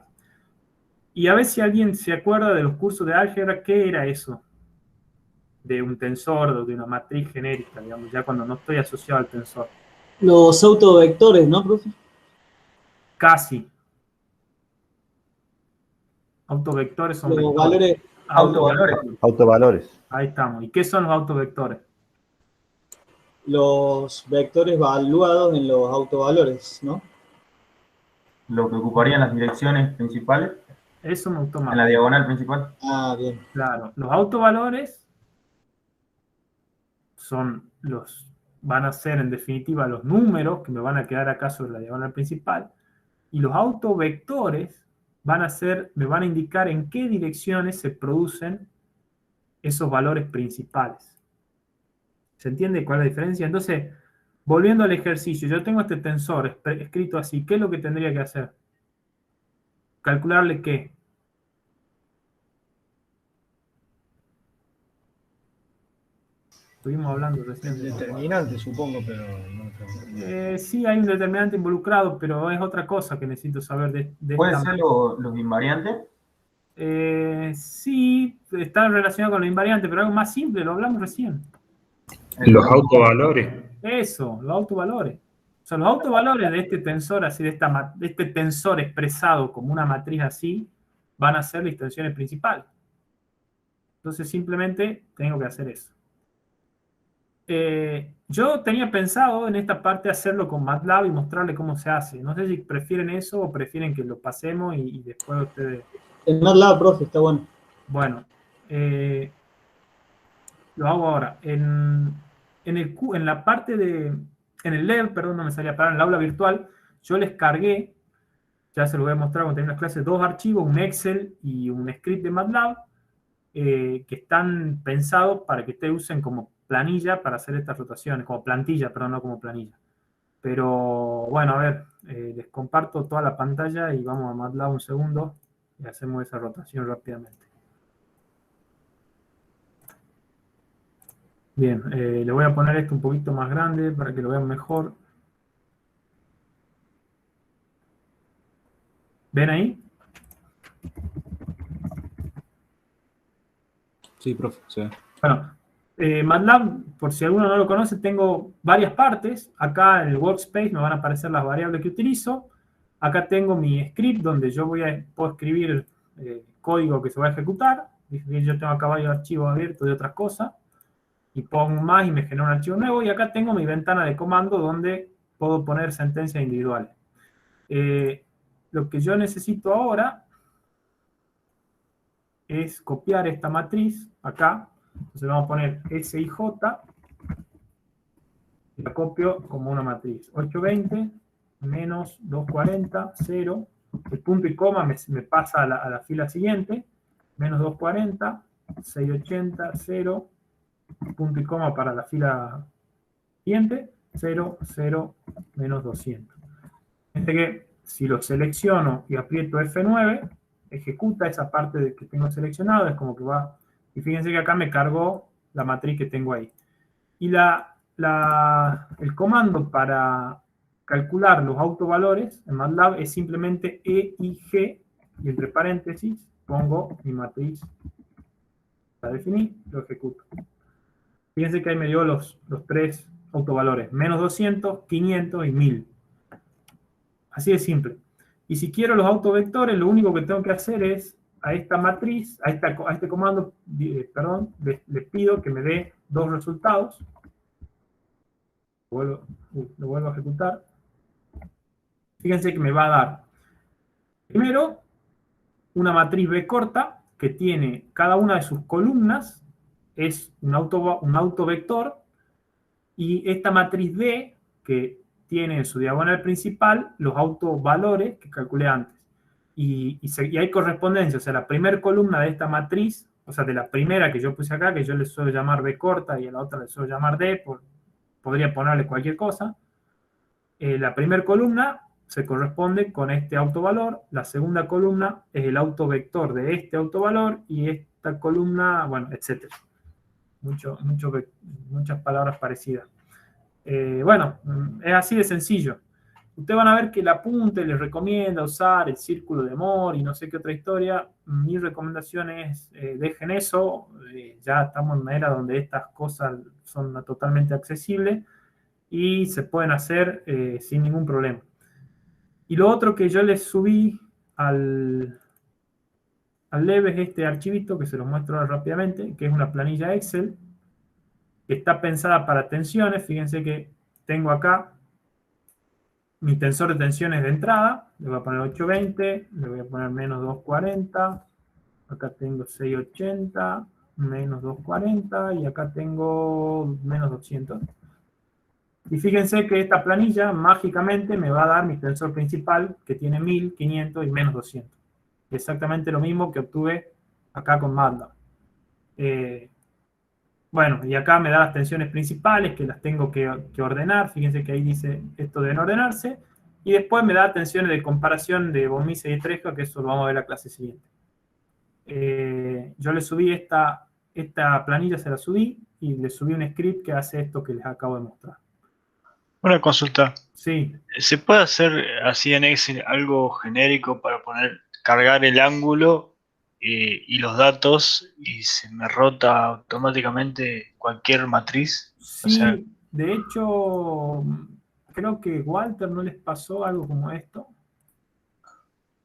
Y a ver si alguien se acuerda de los cursos de álgebra, ¿qué era eso? De un tensor o de una matriz genérica, digamos, ya cuando no estoy asociado al tensor. Los autovectores, ¿no, profe? Casi. Autovectores son Los vectores. valores. Autovalores. Autovalores. Ahí estamos. ¿Y qué son los autovectores? Los vectores evaluados en los autovalores, ¿no? Lo que ocuparían las direcciones principales Eso me gustó más. en la diagonal principal. Ah, bien. Claro, los autovalores van a ser en definitiva los números que me van a quedar acá sobre la diagonal principal, y los autovectores me van a indicar en qué direcciones se producen esos valores principales. ¿Se entiende cuál es la diferencia? Entonces, volviendo al ejercicio, yo tengo este tensor escrito así, ¿qué es lo que tendría que hacer? ¿Calcularle qué? Estuvimos hablando recién. Determinante, supongo, pero no. Sí, hay un determinante involucrado, pero es otra cosa que necesito saber de ¿Puede esta. ser los invariantes? Sí, está relacionado con lo invariante, pero algo más simple, lo hablamos recién. Los autovalores. Eso, los autovalores. sea, los autovalores de este tensor, así de este tensor expresado como una matriz así, van a ser las extensiones principales. Entonces simplemente tengo que hacer eso. Yo tenía pensado en esta parte hacerlo con MATLAB y mostrarle cómo se hace. No sé si prefieren eso o prefieren que lo pasemos y después ustedes... En MATLAB, profe, está bueno. Bueno, lo hago ahora. En la parte de... En el LED, perdón, no me salía para en el aula virtual, yo les cargué, ya se lo voy a mostrar cuando termine las clases, 2 archivos, un Excel y un script de MATLAB, que están pensados para que ustedes usen como planilla para hacer estas rotaciones, como plantilla, perdón, no como planilla. Pero bueno, a ver, les comparto toda la pantalla y vamos a MATLAB un segundo y hacemos esa rotación rápidamente. Bien, le voy a poner esto un poquito más grande para que lo vean mejor. ¿Ven ahí? Sí, profe, sí. Bueno, MATLAB, por si alguno no lo conoce, tengo varias partes. Acá en el workspace me van a aparecer las variables que utilizo. Acá tengo mi script donde yo puedo escribir código que se va a ejecutar. Yo tengo acá varios archivos abiertos de otras cosas. Y pongo más y me genera un archivo nuevo. Y acá tengo mi ventana de comando donde puedo poner sentencias individuales. Lo que yo necesito ahora es copiar esta matriz acá. Entonces vamos a poner SIJ y la copio como una matriz. 820 menos 240, 0. El punto y coma me pasa a la fila siguiente. Menos 240, 680, 0. Punto y coma para la fila siguiente. 0, 0, menos 200. Fíjense que si lo selecciono y aprieto F9, ejecuta esa parte que tengo seleccionado. Es como que va... Y fíjense que acá me cargó la matriz que tengo ahí. Y el comando para calcular los autovalores en MATLAB es simplemente EIG, y entre paréntesis pongo mi matriz. La definí, lo ejecuto. Fíjense que ahí me dio los 3 autovalores, menos 200, 500 y 1000. Así de simple. Y si quiero los autovectores, lo único que tengo que hacer es a esta matriz, a este comando, perdón, les pido que me dé 2 resultados. Lo vuelvo a ejecutar. Fíjense que me va a dar, primero, una matriz B corta, que tiene cada una de sus columnas, es un autovector, y esta matriz D, que tiene en su diagonal principal los autovalores que calculé antes. Y hay correspondencia, o sea, la primera columna de esta matriz, o sea, de la primera que yo puse acá, que yo le suelo llamar B corta y a la otra le suelo llamar D, podría ponerle cualquier cosa. La primera columna se corresponde con este autovalor, la segunda columna es el autovector de este autovalor y esta columna, bueno, etc. Muchas palabras parecidas. Bueno, es así de sencillo. Ustedes van a ver que el apunte les recomienda usar el círculo de Mohr y no sé qué otra historia. Mi recomendación es dejen eso. Ya estamos en una era donde estas cosas son totalmente accesibles y se pueden hacer sin ningún problema. Y lo otro que yo les subí al Leve es este archivito que se los muestro ahora rápidamente, que es una planilla Excel que está pensada para tensiones. Fíjense que tengo acá mi tensor de tensiones de entrada, le voy a poner 820, le voy a poner menos 240, acá tengo 680, menos 240, y acá tengo menos 200. Y fíjense que esta planilla mágicamente me va a dar mi tensor principal, que tiene 1000, 500 y menos 200. Exactamente lo mismo que obtuve acá con MATLAB. Bueno, y acá me da las tensiones principales, que las tengo que ordenar. Fíjense que ahí dice esto deben ordenarse. Y después me da tensiones de comparación de von Mises y Tresca, que eso lo vamos a ver en la clase siguiente. Yo le subí esta planilla, se la subí, y le subí un script que hace esto que les acabo de mostrar. Una consulta. Sí. ¿Se puede hacer así en Excel algo genérico para cargar el ángulo y los datos y se me rota automáticamente cualquier matriz? Sí, o sea, de hecho, creo que Walter no les pasó algo como esto.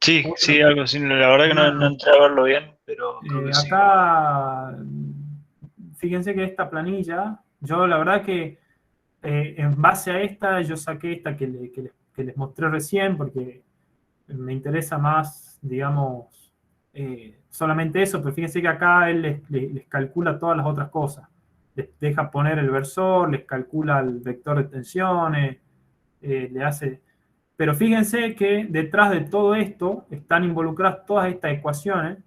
Sí, sí, algo así. La verdad que no entré a verlo bien, pero creo que sí. Acá, fíjense que esta planilla, yo la verdad que en base a esta, yo saqué esta que les mostré recién, porque me interesa más, digamos, solamente eso, pero fíjense que acá él les calcula todas las otras cosas. Les deja poner el versor, les calcula el vector de tensiones, le hace... Pero fíjense que detrás de todo esto están involucradas todas estas ecuaciones,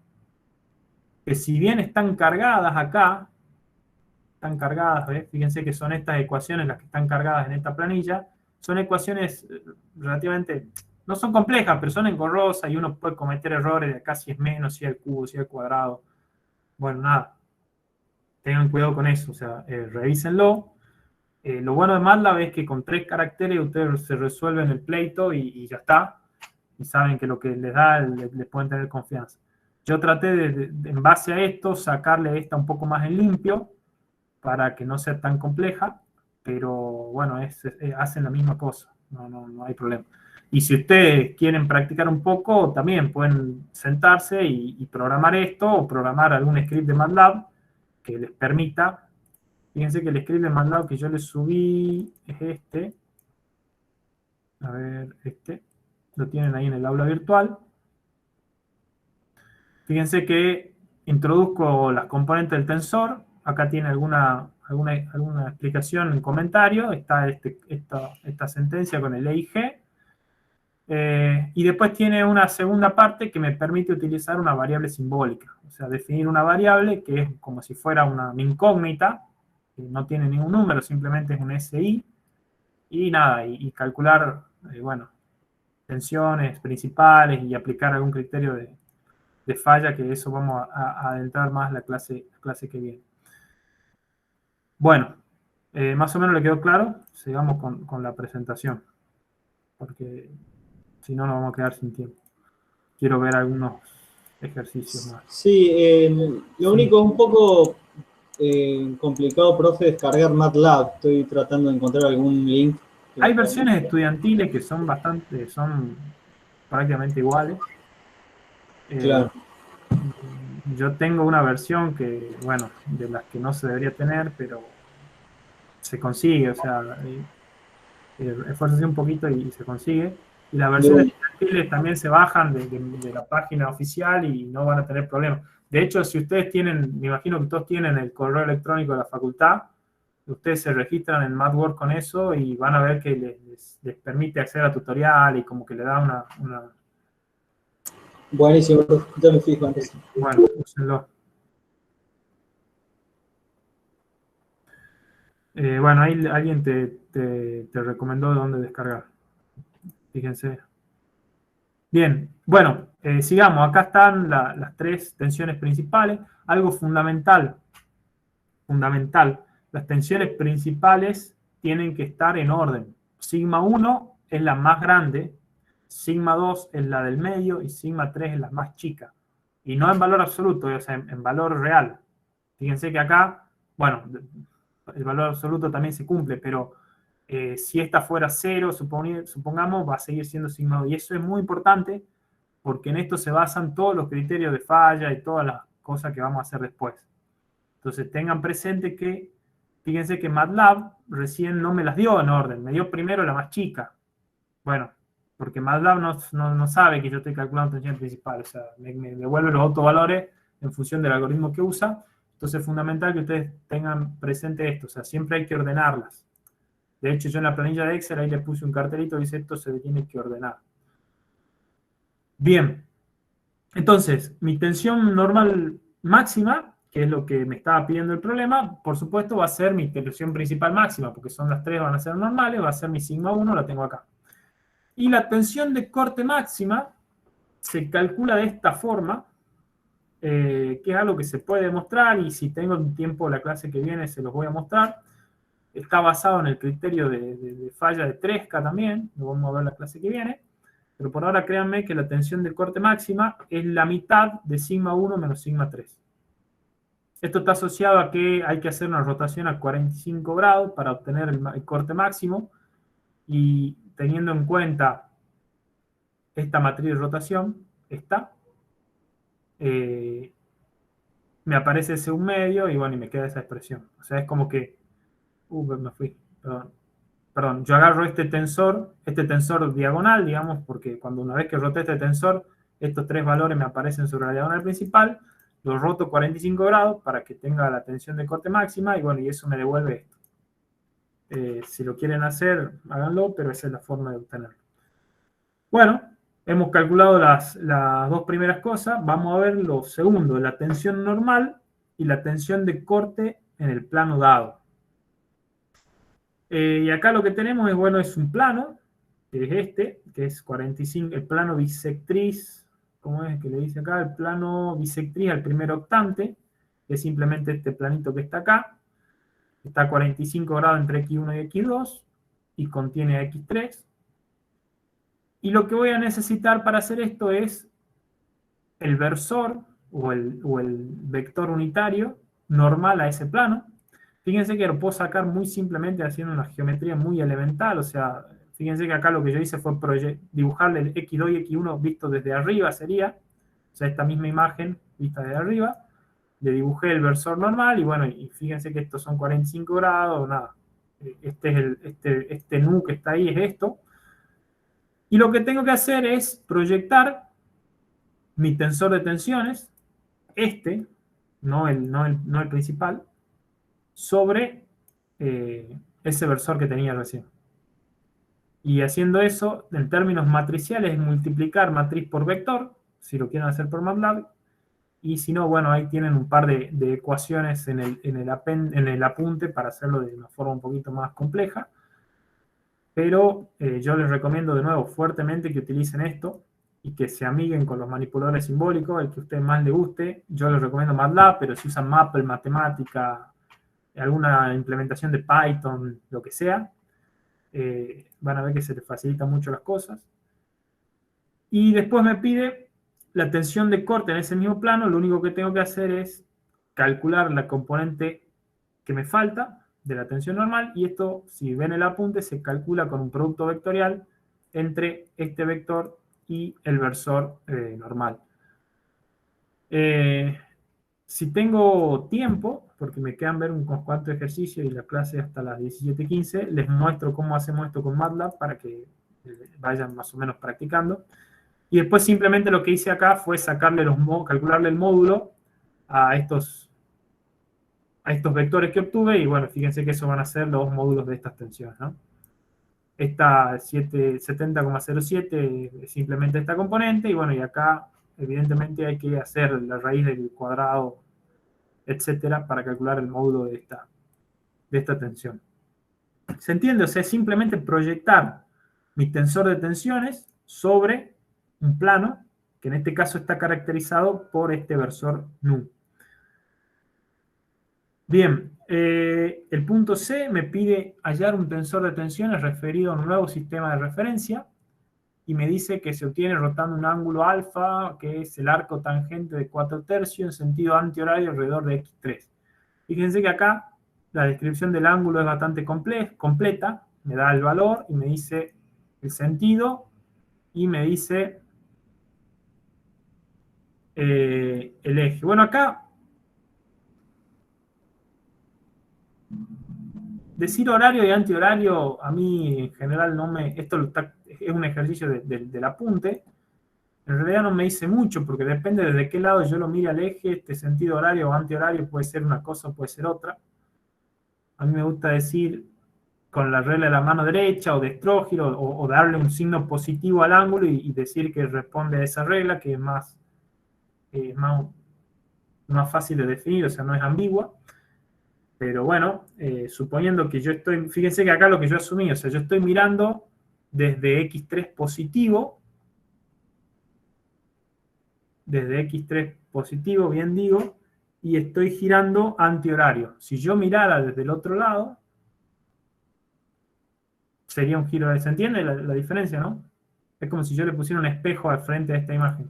que si bien están cargadas acá, están cargadas, ¿ves? Fíjense que son estas ecuaciones las que están cargadas en esta planilla, son ecuaciones relativamente, no son complejas, pero son engorrosas y uno puede cometer errores de acá si es menos, si es el cubo, si es el cuadrado. Bueno, nada, tengan cuidado con eso, o sea, revísenlo. Lo bueno de MATLAB es que con 3 caracteres ustedes se resuelven el pleito y ya está, y saben que lo que les da les pueden tener confianza. Yo traté en base a esto, sacarle esta un poco más en limpio, para que no sea tan compleja, pero bueno, hacen la misma cosa, no hay problema. Y si ustedes quieren practicar un poco, también pueden sentarse y programar esto, o programar algún script de MATLAB que les permita. Fíjense que el script de MATLAB que yo les subí es este. A ver, lo tienen ahí en el aula virtual. Fíjense que introduzco las componentes del tensor. Acá tiene alguna explicación en comentario. Está esta sentencia con el E y G. Y después tiene una segunda parte que me permite utilizar una variable simbólica. O sea, definir una variable que es como si fuera una incógnita, que no tiene ningún número, simplemente es un SI. Y nada, y calcular, bueno, tensiones principales y aplicar algún criterio de falla, que eso vamos a adentrar más la clase que viene. Bueno, más o menos le quedó claro. Sigamos con la presentación, porque si no nos vamos a quedar sin tiempo. Quiero ver algunos ejercicios más. Sí, lo único es un poco complicado, profe, descargar MATLAB. Estoy tratando de encontrar algún link. Hay versiones estudiantiles que son prácticamente iguales. Claro. Yo tengo una versión que, bueno, de las que no se debería tener, pero se consigue, o sea, esfuérzase un poquito y se consigue. Y las versiones estudiantiles también se bajan de la página oficial y no van a tener problemas. De hecho, si ustedes tienen, me imagino que todos tienen el correo electrónico de la facultad, ustedes se registran en MathWorks con eso y van a ver que les permite acceder a tutorial y como que le da una... Buenísimo, ya me fijo antes. Bueno, úsenlo. Bueno, ahí alguien te recomendó dónde descargar. Fíjense. Bien, bueno, sigamos. Acá están las 3 tensiones principales. Algo fundamental. Las tensiones principales tienen que estar en orden. Sigma 1 es la más grande, sigma 2 es la del medio y sigma 3 es la más chica. Y no en valor absoluto, o sea, en valor real. Fíjense que acá, bueno, el valor absoluto también se cumple, pero si esta fuera 0, supongamos, va a seguir siendo sigma 2. Y eso es muy importante porque en esto se basan todos los criterios de falla y todas las cosas que vamos a hacer después. Entonces tengan presente que, fíjense que MATLAB recién no me las dio en orden, me dio primero la más chica. Bueno, porque MATLAB no sabe que yo estoy calculando tensión principal, o sea, me devuelve los autovalores en función del algoritmo que usa. Entonces es fundamental que ustedes tengan presente esto, o sea, siempre hay que ordenarlas. De hecho, yo en la planilla de Excel ahí le puse un cartelito que dice esto se tiene que ordenar. Bien, entonces, mi tensión normal máxima, que es lo que me estaba pidiendo el problema, por supuesto va a ser mi tensión principal máxima, porque son las 3, van a ser normales, va a ser mi sigma 1, la tengo acá. Y la tensión de corte máxima se calcula de esta forma, que es algo que se puede demostrar, y si tengo tiempo la clase que viene se los voy a mostrar. Está basado en el criterio de falla de Tresca también, lo vamos a ver la clase que viene, pero por ahora créanme que la tensión de corte máxima es la mitad de sigma 1 menos sigma 3. Esto está asociado a que hay que hacer una rotación a 45 grados para obtener el corte máximo, y teniendo en cuenta esta matriz de rotación, me aparece ese 1/2 y bueno, y me queda esa expresión. O sea, es como que, me fui, perdón, yo agarro este tensor diagonal, digamos, porque cuando una vez que roté este tensor, estos 3 valores me aparecen sobre la diagonal principal, lo roto 45 grados para que tenga la tensión de corte máxima y bueno, y eso me devuelve esto. Si lo quieren hacer, háganlo, pero esa es la forma de obtenerlo. Bueno, hemos calculado las 2 primeras cosas. Vamos a ver lo segundo, la tensión normal y la tensión de corte en el plano dado. Y acá lo que tenemos es, bueno, es un plano, que es este, que es 45, el plano bisectriz, ¿cómo es que le dice acá? El plano bisectriz al primer octante, que es simplemente este planito que está acá. Está a 45 grados entre X1 y X2 y contiene a X3. Y lo que voy a necesitar para hacer esto es el versor o el vector unitario normal a ese plano. Fíjense que lo puedo sacar muy simplemente haciendo una geometría muy elemental. O sea, fíjense que acá lo que yo hice fue dibujarle el X2 y X1 visto desde arriba sería. O sea, esta misma imagen vista desde arriba. Le dibujé el versor normal y bueno, y fíjense que estos son 45 grados, nada. Este nu que está ahí es esto. Y lo que tengo que hacer es proyectar mi tensor de tensiones, no el principal, sobre ese versor que tenía recién. Y haciendo eso, en términos matriciales, es multiplicar matriz por vector, si lo quieren hacer por MATLAB. Y si no, bueno, ahí tienen un par de ecuaciones en el apunte para hacerlo de una forma un poquito más compleja. Pero yo les recomiendo de nuevo fuertemente que utilicen esto y que se amiguen con los manipuladores simbólicos, el que a ustedes más les guste. Yo les recomiendo MATLAB, pero si usan Maple, matemática, alguna implementación de Python, lo que sea, van a ver que se les facilitan mucho las cosas. Y después me pide la tensión de corte en ese mismo plano. Lo único que tengo que hacer es calcular la componente que me falta de la tensión normal, y esto, si ven el apunte, se calcula con un producto vectorial entre este vector y el versor normal. Si tengo tiempo, porque me quedan ver unos cuantos ejercicios y la clase hasta las 17:15, les muestro cómo hacemos esto con MATLAB para que vayan más o menos practicando. Y después simplemente lo que hice acá fue calcularle el módulo a estos vectores que obtuve, y bueno, fíjense que eso van a ser los módulos de estas tensiones, ¿no? Esta 70,07 es simplemente esta componente, y bueno, y acá evidentemente hay que hacer la raíz del cuadrado, etcétera, para calcular el módulo de esta tensión. ¿Se entiende? O sea, es simplemente proyectar mi tensor de tensiones sobre un plano, que en este caso está caracterizado por este versor nu. Bien, el punto C me pide hallar un tensor de tensiones referido a un nuevo sistema de referencia y me dice que se obtiene rotando un ángulo alfa, que es el arco tangente de 4/3 en sentido antihorario alrededor de X3. Fíjense que acá la descripción del ángulo es bastante completa, me da el valor y me dice el sentido y me dice el eje. Bueno, acá decir horario y antihorario, a mí en general no me... Esto es un ejercicio del apunte. En realidad no me dice mucho, porque depende desde qué lado yo lo mire al eje, este sentido horario o antihorario puede ser una cosa o puede ser otra. A mí me gusta decir con la regla de la mano derecha o de estrógiro, o darle un signo positivo al ángulo y decir que responde a esa regla, que es más fácil de definir, o sea, no es ambigua. Pero bueno, suponiendo que yo estoy... Fíjense que acá lo que yo asumí, o sea, yo estoy mirando desde X3 positivo, bien digo, y estoy girando antihorario. Si yo mirara desde el otro lado, sería un giro... ¿Se entiende la diferencia, no? Es como si yo le pusiera un espejo al frente de esta imagen.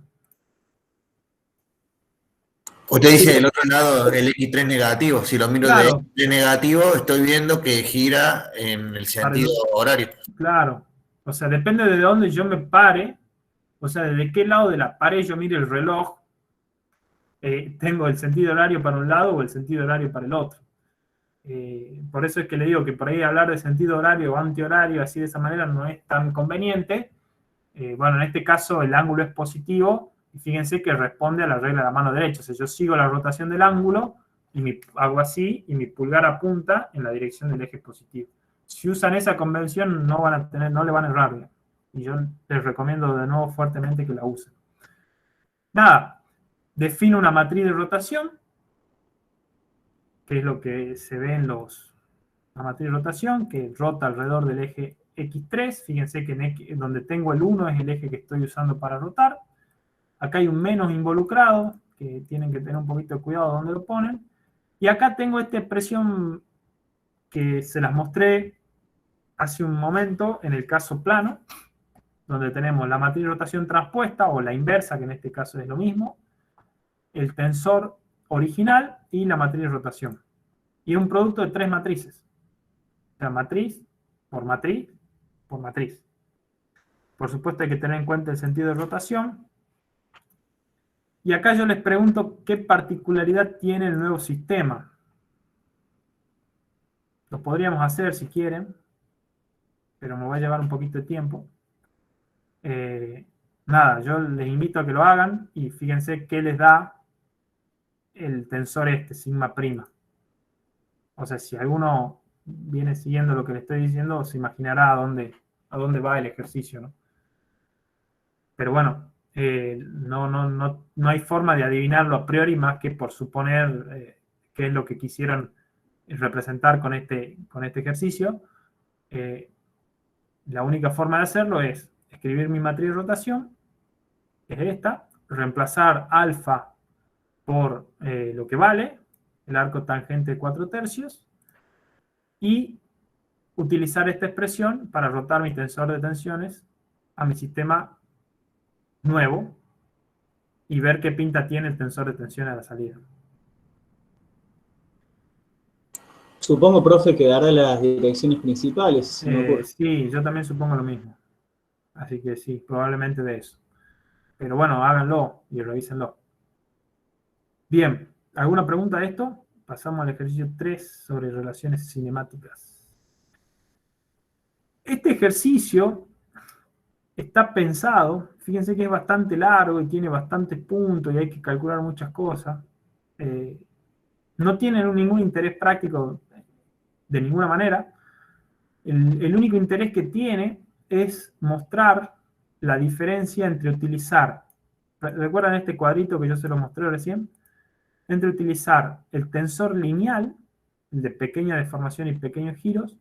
Usted dice del otro lado el X3 negativo. Si lo miro Claro. de negativo, estoy viendo que gira en el sentido horario. Claro. O sea, depende de dónde yo me pare, o sea, de qué lado de la pared yo mire el reloj, tengo el sentido horario para un lado o el sentido horario para el otro. Por eso es que le digo que por ahí hablar de sentido horario o antihorario, así de esa manera, no es tan conveniente. Bueno, en este caso el ángulo es positivo, y fíjense que responde a la regla de la mano derecha. O sea, yo sigo la rotación del ángulo, y hago así, y mi pulgar apunta en la dirección del eje positivo. Si usan esa convención, no le van a errar. Y yo les recomiendo de nuevo fuertemente que la usen. Nada, defino una matriz de rotación, que es lo que se ve en la matriz de rotación, que rota alrededor del eje X3. Fíjense que donde tengo el 1 es el eje que estoy usando para rotar. Acá hay un menos involucrado, que tienen que tener un poquito de cuidado donde lo ponen. Y acá tengo esta expresión que se las mostré hace un momento en el caso plano, donde tenemos la matriz de rotación transpuesta, o la inversa, que en este caso es lo mismo, el tensor original y la matriz de rotación. Y es un producto de 3 matrices. O sea, matriz, por matriz, por matriz. Por supuesto hay que tener en cuenta el sentido de rotación. Y acá yo les pregunto qué particularidad tiene el nuevo sistema. Lo podríamos hacer si quieren, pero me va a llevar un poquito de tiempo. Nada, yo les invito a que lo hagan y fíjense qué les da el tensor sigma prima. O sea, si alguno viene siguiendo lo que le estoy diciendo, se imaginará a dónde va el ejercicio, ¿no? Pero bueno, no hay forma de adivinarlo a priori más que por suponer qué es lo que quisieron representar con este ejercicio. La única forma de hacerlo es escribir mi matriz de rotación, que es esta, reemplazar alfa por lo que vale, el arco tangente de 4/3, y utilizar esta expresión para rotar mi tensor de tensiones a mi sistema nuevo y ver qué pinta tiene el tensor de tensiones a la salida. Supongo, profe, que dará las direcciones principales. Sí, yo también supongo lo mismo. Así que sí, probablemente de eso. Pero bueno, háganlo y revísenlo. Bien, ¿alguna pregunta de esto? Pasamos al ejercicio 3 sobre relaciones cinemáticas. Este ejercicio está pensado, fíjense que es bastante largo y tiene bastantes puntos y hay que calcular muchas cosas. No tiene ningún interés práctico de ninguna manera. El único interés que tiene es mostrar la diferencia entre utilizar, ¿recuerdan este cuadrito que yo se lo mostré recién? Entre utilizar el tensor lineal, el de pequeña deformación y pequeños giros,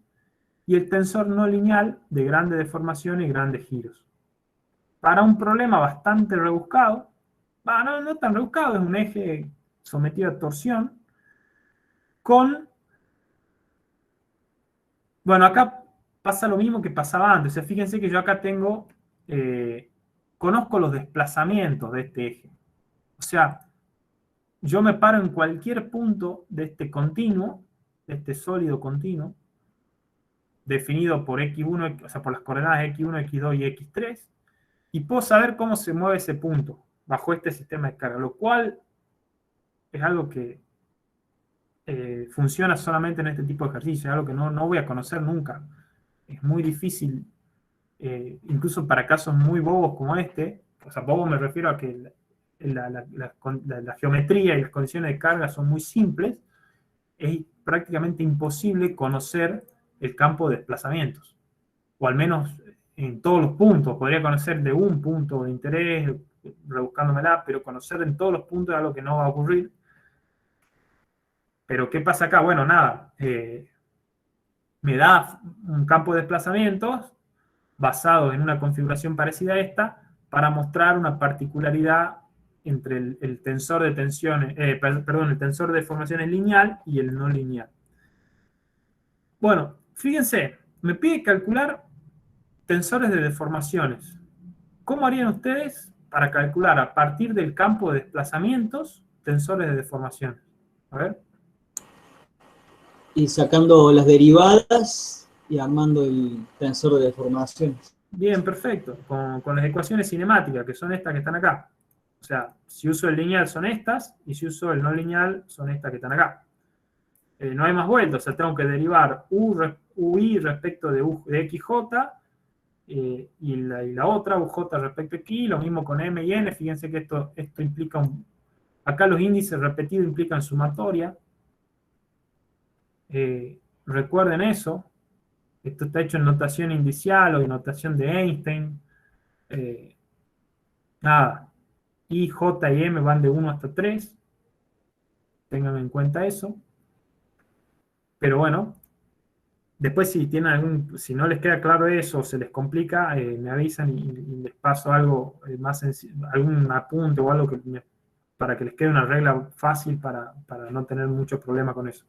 y el tensor no lineal de grande deformación y grandes giros. Para un problema bastante rebuscado, no tan rebuscado, es un eje sometido a torsión, bueno, acá pasa lo mismo que pasaba antes. O sea, fíjense que yo acá conozco los desplazamientos de este eje. O sea, yo me paro en cualquier punto de este continuo, de este sólido continuo, definido por X1, o sea, por las coordenadas X1, X2 y X3, y puedo saber cómo se mueve ese punto bajo este sistema de carga, lo cual es algo que funciona solamente en este tipo de ejercicio, es algo que no voy a conocer nunca. Es muy difícil, incluso para casos muy bobos como este, o sea, bobo me refiero a que la geometría y las condiciones de carga son muy simples, es prácticamente imposible conocer el campo de desplazamientos, o al menos en todos los puntos. Podría conocer de un punto de interés, rebuscándomela, pero conocer en todos los puntos es algo que no va a ocurrir. Pero ¿qué pasa acá? Bueno, nada, me da un campo de desplazamientos basado en una configuración parecida a esta para mostrar una particularidad entre el tensor de tensiones, el tensor de deformaciones lineal y el no lineal. Bueno, fíjense, me pide calcular tensores de deformaciones. ¿Cómo harían ustedes para calcular a partir del campo de desplazamientos tensores de deformación. A ver. Y sacando las derivadas y armando el tensor de deformación. Bien, perfecto. Con las ecuaciones cinemáticas, que son estas que están acá. O sea, si uso el lineal son estas, y si uso el no lineal son estas que están acá. No hay más vueltas, o sea, tengo que derivar UI respecto de XJ, y la otra, UJ respecto a X, lo mismo con M y N. Fíjense que esto implica acá los índices repetidos implican sumatoria. Recuerden eso. Esto está hecho en notación indicial o en notación de Einstein. Nada. I, J y M van de 1 hasta 3. Tengan en cuenta eso. Pero bueno, después si si no les queda claro eso o se les complica, me avisan y les paso algo más sencillo, algún apunte o algo para que les quede una regla fácil para no tener mucho problema con eso.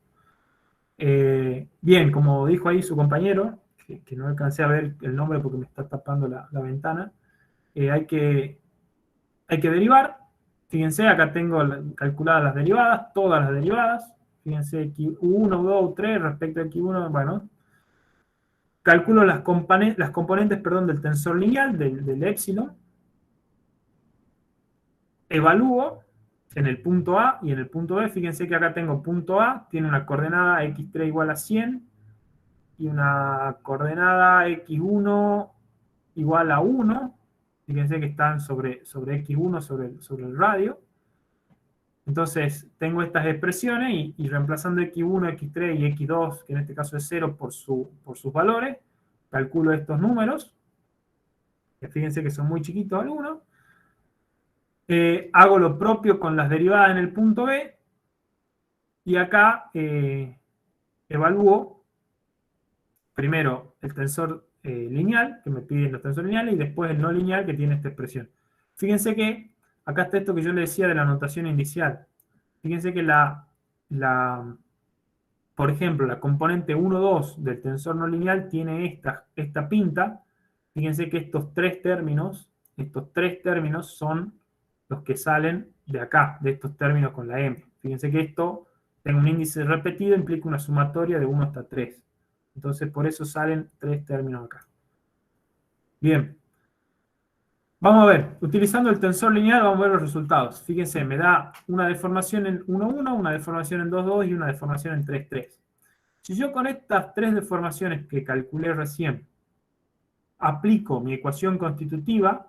Bien, como dijo ahí su compañero, que no alcancé a ver el nombre porque me está tapando la ventana, hay que derivar. Fíjense, acá tengo calculadas las derivadas, todas las derivadas. Fíjense, U1, U2, U3 respecto a X1, bueno. Calculo las componentes del tensor lineal, del épsilon. Evalúo en el punto A y en el punto B. Fíjense que acá tengo punto A, tiene una coordenada X3 igual a 100 y una coordenada X1 igual a 1. Fíjense que están sobre X1, sobre el radio. Entonces, tengo estas expresiones y reemplazando X1, X3 y X2, que en este caso es 0 por sus valores, calculo estos números, que fíjense que son muy chiquitos algunos. Hago lo propio con las derivadas en el punto B, y acá evalúo primero el tensor lineal, que me piden los tensores lineales, y después el no lineal, que tiene esta expresión. Fíjense que acá está esto que yo le decía de la notación indicial. Fíjense que por ejemplo, la componente 1, 2 del tensor no lineal tiene esta pinta. Fíjense que estos tres términos son los que salen de acá, de estos términos con la M. Fíjense que esto, tengo un índice repetido, implica una sumatoria de 1 hasta 3. Entonces, por eso salen tres términos acá. Bien. Vamos a ver, utilizando el tensor lineal vamos a ver los resultados. Fíjense, me da una deformación en 1,1, una deformación en 2,2 y una deformación en 3,3. Si yo con estas tres deformaciones que calculé recién aplico mi ecuación constitutiva,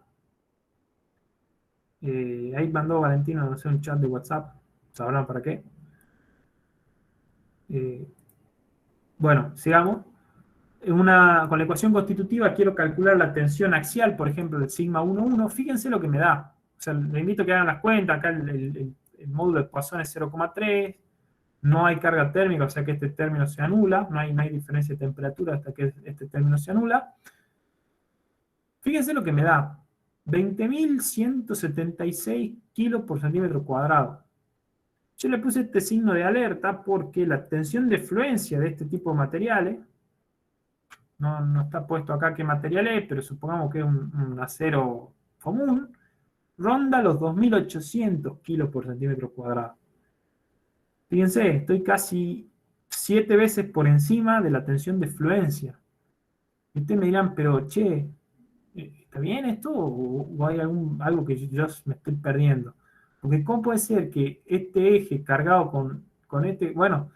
ahí mandó Valentino, no sé, un chat de WhatsApp, sabrán para qué. Bueno, sigamos. Con la ecuación constitutiva quiero calcular la tensión axial, por ejemplo, del sigma 1,1. Fíjense lo que me da. O sea, les invito a que hagan las cuentas. Acá el módulo de Poisson es 0,3. No hay carga térmica, o sea que este término se anula. No hay diferencia de temperatura hasta que este término se anula. Fíjense lo que me da. 20.176 kilos por centímetro cuadrado. Yo le puse este signo de alerta porque la tensión de fluencia de este tipo de materiales, no está puesto acá qué material es, pero supongamos que es un acero común, ronda los 2.800 kilos por centímetro cuadrado. Fíjense, estoy casi 7 veces por encima de la tensión de fluencia. Y ustedes me dirán, pero che, ¿está bien esto? ¿O hay algo que yo me estoy perdiendo? Porque ¿cómo puede ser que este eje cargado con este... Bueno,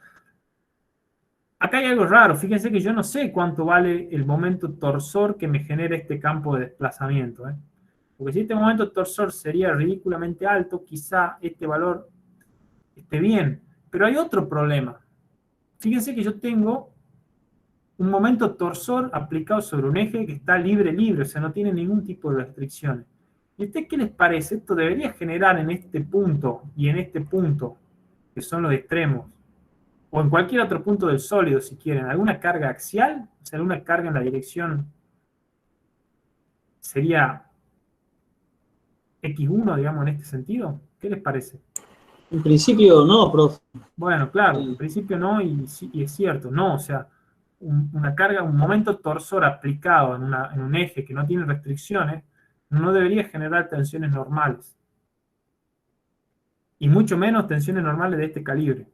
acá hay algo raro. Fíjense que yo no sé cuánto vale el momento torsor que me genera este campo de desplazamiento. Porque si este momento torsor sería ridículamente alto, quizá este valor esté bien. Pero hay otro problema. Fíjense que yo tengo un momento torsor aplicado sobre un eje que está libre, o sea, no tiene ningún tipo de restricciones. ¿Y a ustedes qué les parece? Esto debería generar en este punto y en este punto, que son los extremos, o en cualquier otro punto del sólido, si quieren, alguna carga axial, o sea, alguna carga en la dirección sería X1, digamos, en este sentido. ¿Qué les parece? En principio no, profe. Bueno, claro, en principio no, y es cierto, no, o sea, una carga, un momento torsor aplicado en un eje que no tiene restricciones, no debería generar tensiones normales. y mucho menos tensiones normales de este calibre.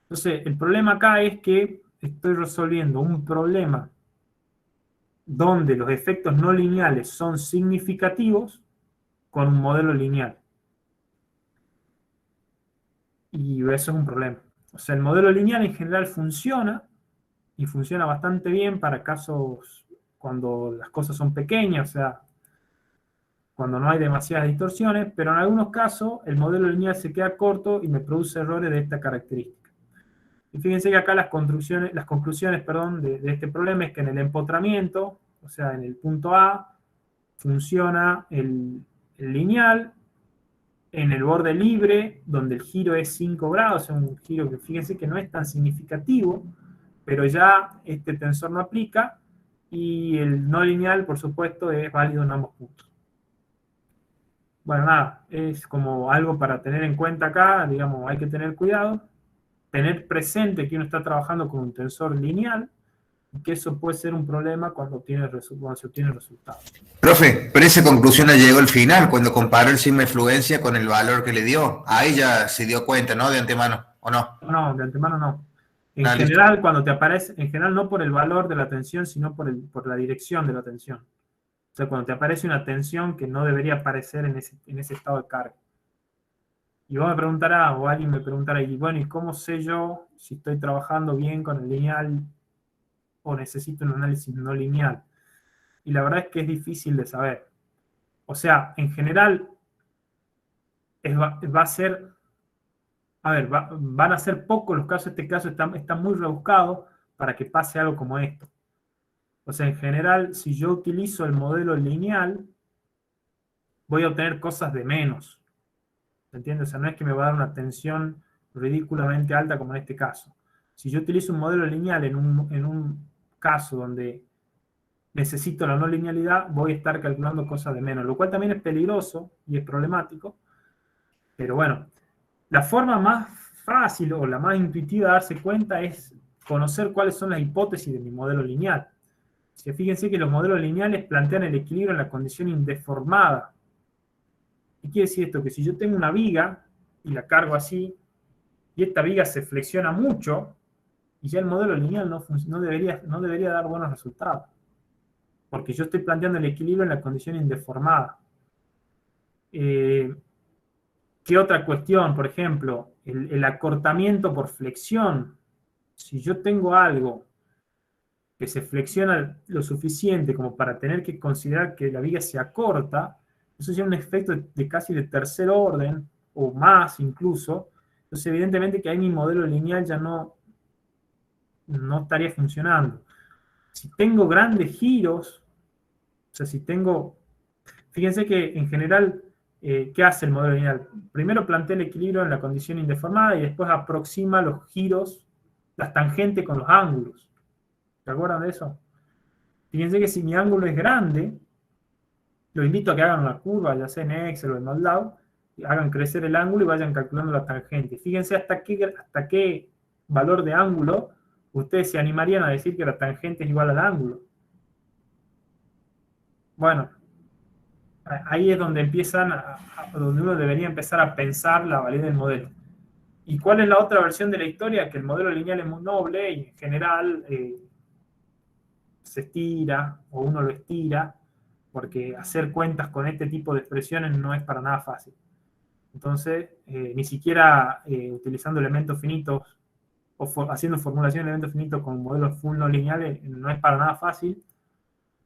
Entonces, el problema acá es que estoy resolviendo un problema donde los efectos no lineales son significativos con un modelo lineal. Y eso es un problema. O sea, el modelo lineal en general funciona, y funciona bastante bien para casos cuando las cosas son pequeñas, o sea, cuando no hay demasiadas distorsiones, pero en algunos casos el modelo lineal se queda corto y me produce errores de esta característica. Y fíjense que acá las conclusiones de este problema es que en el empotramiento, o sea, en el punto A, funciona el lineal, en el borde libre, donde el giro es 5 grados, es un giro que fíjense que no es tan significativo, pero ya este tensor no aplica, y el no lineal, por supuesto, es válido en ambos puntos. Bueno, nada, es como algo para tener en cuenta acá, digamos, hay que tener cuidado, tener presente que uno está trabajando con un tensor lineal, y que eso puede ser un problema cuando se obtiene resultados. Profe, pero esa conclusión la llegó al final, cuando comparó el sigma de fluencia con el valor que le dio. Ahí ya se dio cuenta, ¿no? De antemano, ¿o no? No, de antemano no. En general, cuando te aparece, en general no por el valor de la tensión, sino por la dirección de la tensión. O sea, cuando te aparece una tensión que no debería aparecer en ese estado de carga. Y vos me preguntarás, o alguien me preguntará, y bueno, ¿y cómo sé yo si estoy trabajando bien con el lineal o necesito un análisis no lineal? Y la verdad es que es difícil de saber. O sea, en general, va a ser... A ver, van a ser pocos los casos, este caso está muy rebuscado para que pase algo como esto. O sea, en general, si yo utilizo el modelo lineal, voy a obtener cosas de menos. ¿Se entiende? O sea, no es que me va a dar una tensión ridículamente alta como en este caso. Si yo utilizo un modelo lineal en un caso donde necesito la no linealidad, voy a estar calculando cosas de menos, lo cual también es peligroso y es problemático. Pero bueno, la forma más fácil o la más intuitiva de darse cuenta es conocer cuáles son las hipótesis de mi modelo lineal. Fíjense que los modelos lineales plantean el equilibrio en la condición indeformada. ¿Qué quiere decir esto? Que si yo tengo una viga y la cargo así, y esta viga se flexiona mucho, y ya el modelo lineal no debería dar buenos resultados. Porque yo estoy planteando el equilibrio en la condición indeformada. ¿Qué otra cuestión? Por ejemplo, el acortamiento por flexión. Si yo tengo algo que se flexiona lo suficiente como para tener que considerar que la viga se acorta, eso es un efecto de casi de tercer orden, o más incluso. Entonces, evidentemente que ahí mi modelo lineal ya no estaría funcionando. Si tengo grandes giros, o sea, si tengo... Fíjense que en general... ¿qué hace el modelo lineal? Primero plantea el equilibrio en la condición indeformada y después aproxima los giros, las tangentes con los ángulos. ¿Se acuerdan de eso? Fíjense que si mi ángulo es grande, los invito a que hagan una curva, ya sea en Excel o en MATLAB, hagan crecer el ángulo y vayan calculando la tangente. Fíjense hasta qué valor de ángulo ustedes se animarían a decir que la tangente es igual al ángulo. Bueno, ahí es donde donde uno debería empezar a pensar la validez del modelo. ¿Y cuál es la otra versión de la historia? Que el modelo lineal es muy noble y en general se estira, o uno lo estira, porque hacer cuentas con este tipo de expresiones no es para nada fácil. Entonces, ni siquiera utilizando elementos finitos o haciendo formulación de elementos finitos con modelos full no lineales no es para nada fácil.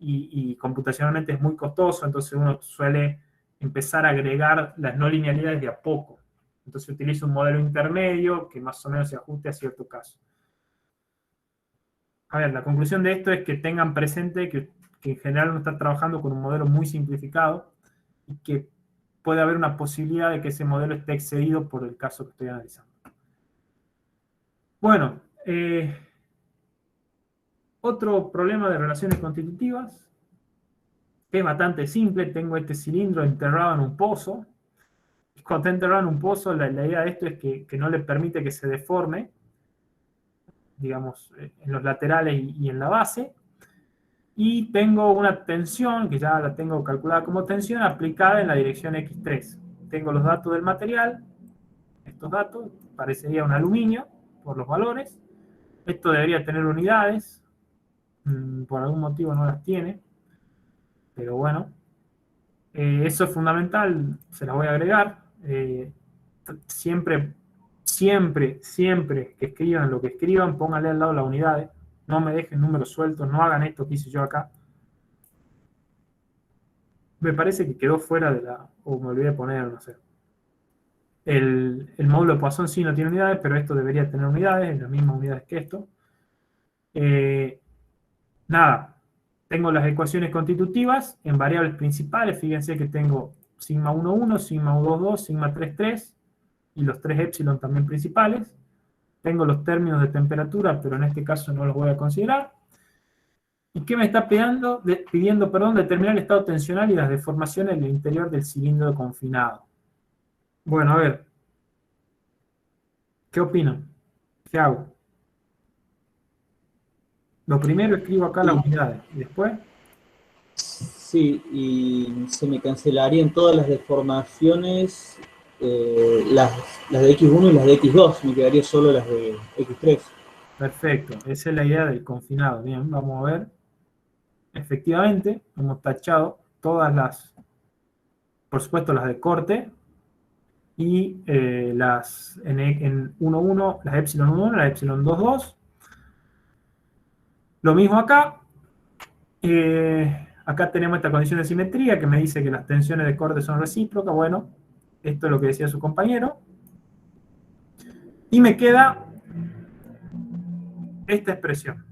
Y computacionalmente es muy costoso, entonces uno suele empezar a agregar las no linealidades de a poco. Entonces utiliza un modelo intermedio que más o menos se ajuste a cierto caso. A ver, la conclusión de esto es que tengan presente que en general uno está trabajando con un modelo muy simplificado y que puede haber una posibilidad de que ese modelo esté excedido por el caso que estoy analizando. Bueno, otro problema de relaciones constitutivas, que es bastante simple. Tengo este cilindro enterrado en un pozo. Cuando está enterrado en un pozo, la idea de esto es que no le permite que se deforme, digamos, en los laterales y en la base. Y tengo una tensión, que ya la tengo calculada como tensión, aplicada en la dirección X3. Tengo los datos del material, estos datos, parecería un aluminio por los valores. Esto debería tener unidades, por algún motivo no las tiene, pero bueno, eso es fundamental, se las voy a agregar. Siempre que escriban lo que escriban, pónganle al lado las unidades, no me dejen números sueltos, no hagan esto que hice yo acá. Me parece que quedó fuera de la... o me olvidé de poner, no sé. El módulo de Poisson sí no tiene unidades, pero esto debería tener unidades, las mismas unidades que esto. Nada, tengo las ecuaciones constitutivas en variables principales. Fíjense que tengo sigma 1,1, sigma 2,2, sigma 3,3 y los 3 épsilon también principales. Tengo los términos de temperatura, pero en este caso no los voy a considerar. ¿Y qué me está pidiendo, determinar el estado tensional y las deformaciones en el interior del cilindro confinado? Bueno, a ver. ¿Qué opinan? ¿Qué hago? Lo primero escribo acá las unidades. ¿Y después? Sí, y se me cancelarían todas las deformaciones, las de X1 y las de X2. Me quedaría solo las de X3. Perfecto. Esa es la idea del confinado. Bien, vamos a ver. Efectivamente, hemos tachado todas las, por supuesto, las de corte y las en 1,1, las epsilon 1,1, las epsilon 2,2. Lo mismo acá. Acá tenemos esta condición de simetría que me dice que las tensiones de corte son recíprocas. Bueno, esto es lo que decía su compañero. Y me queda esta expresión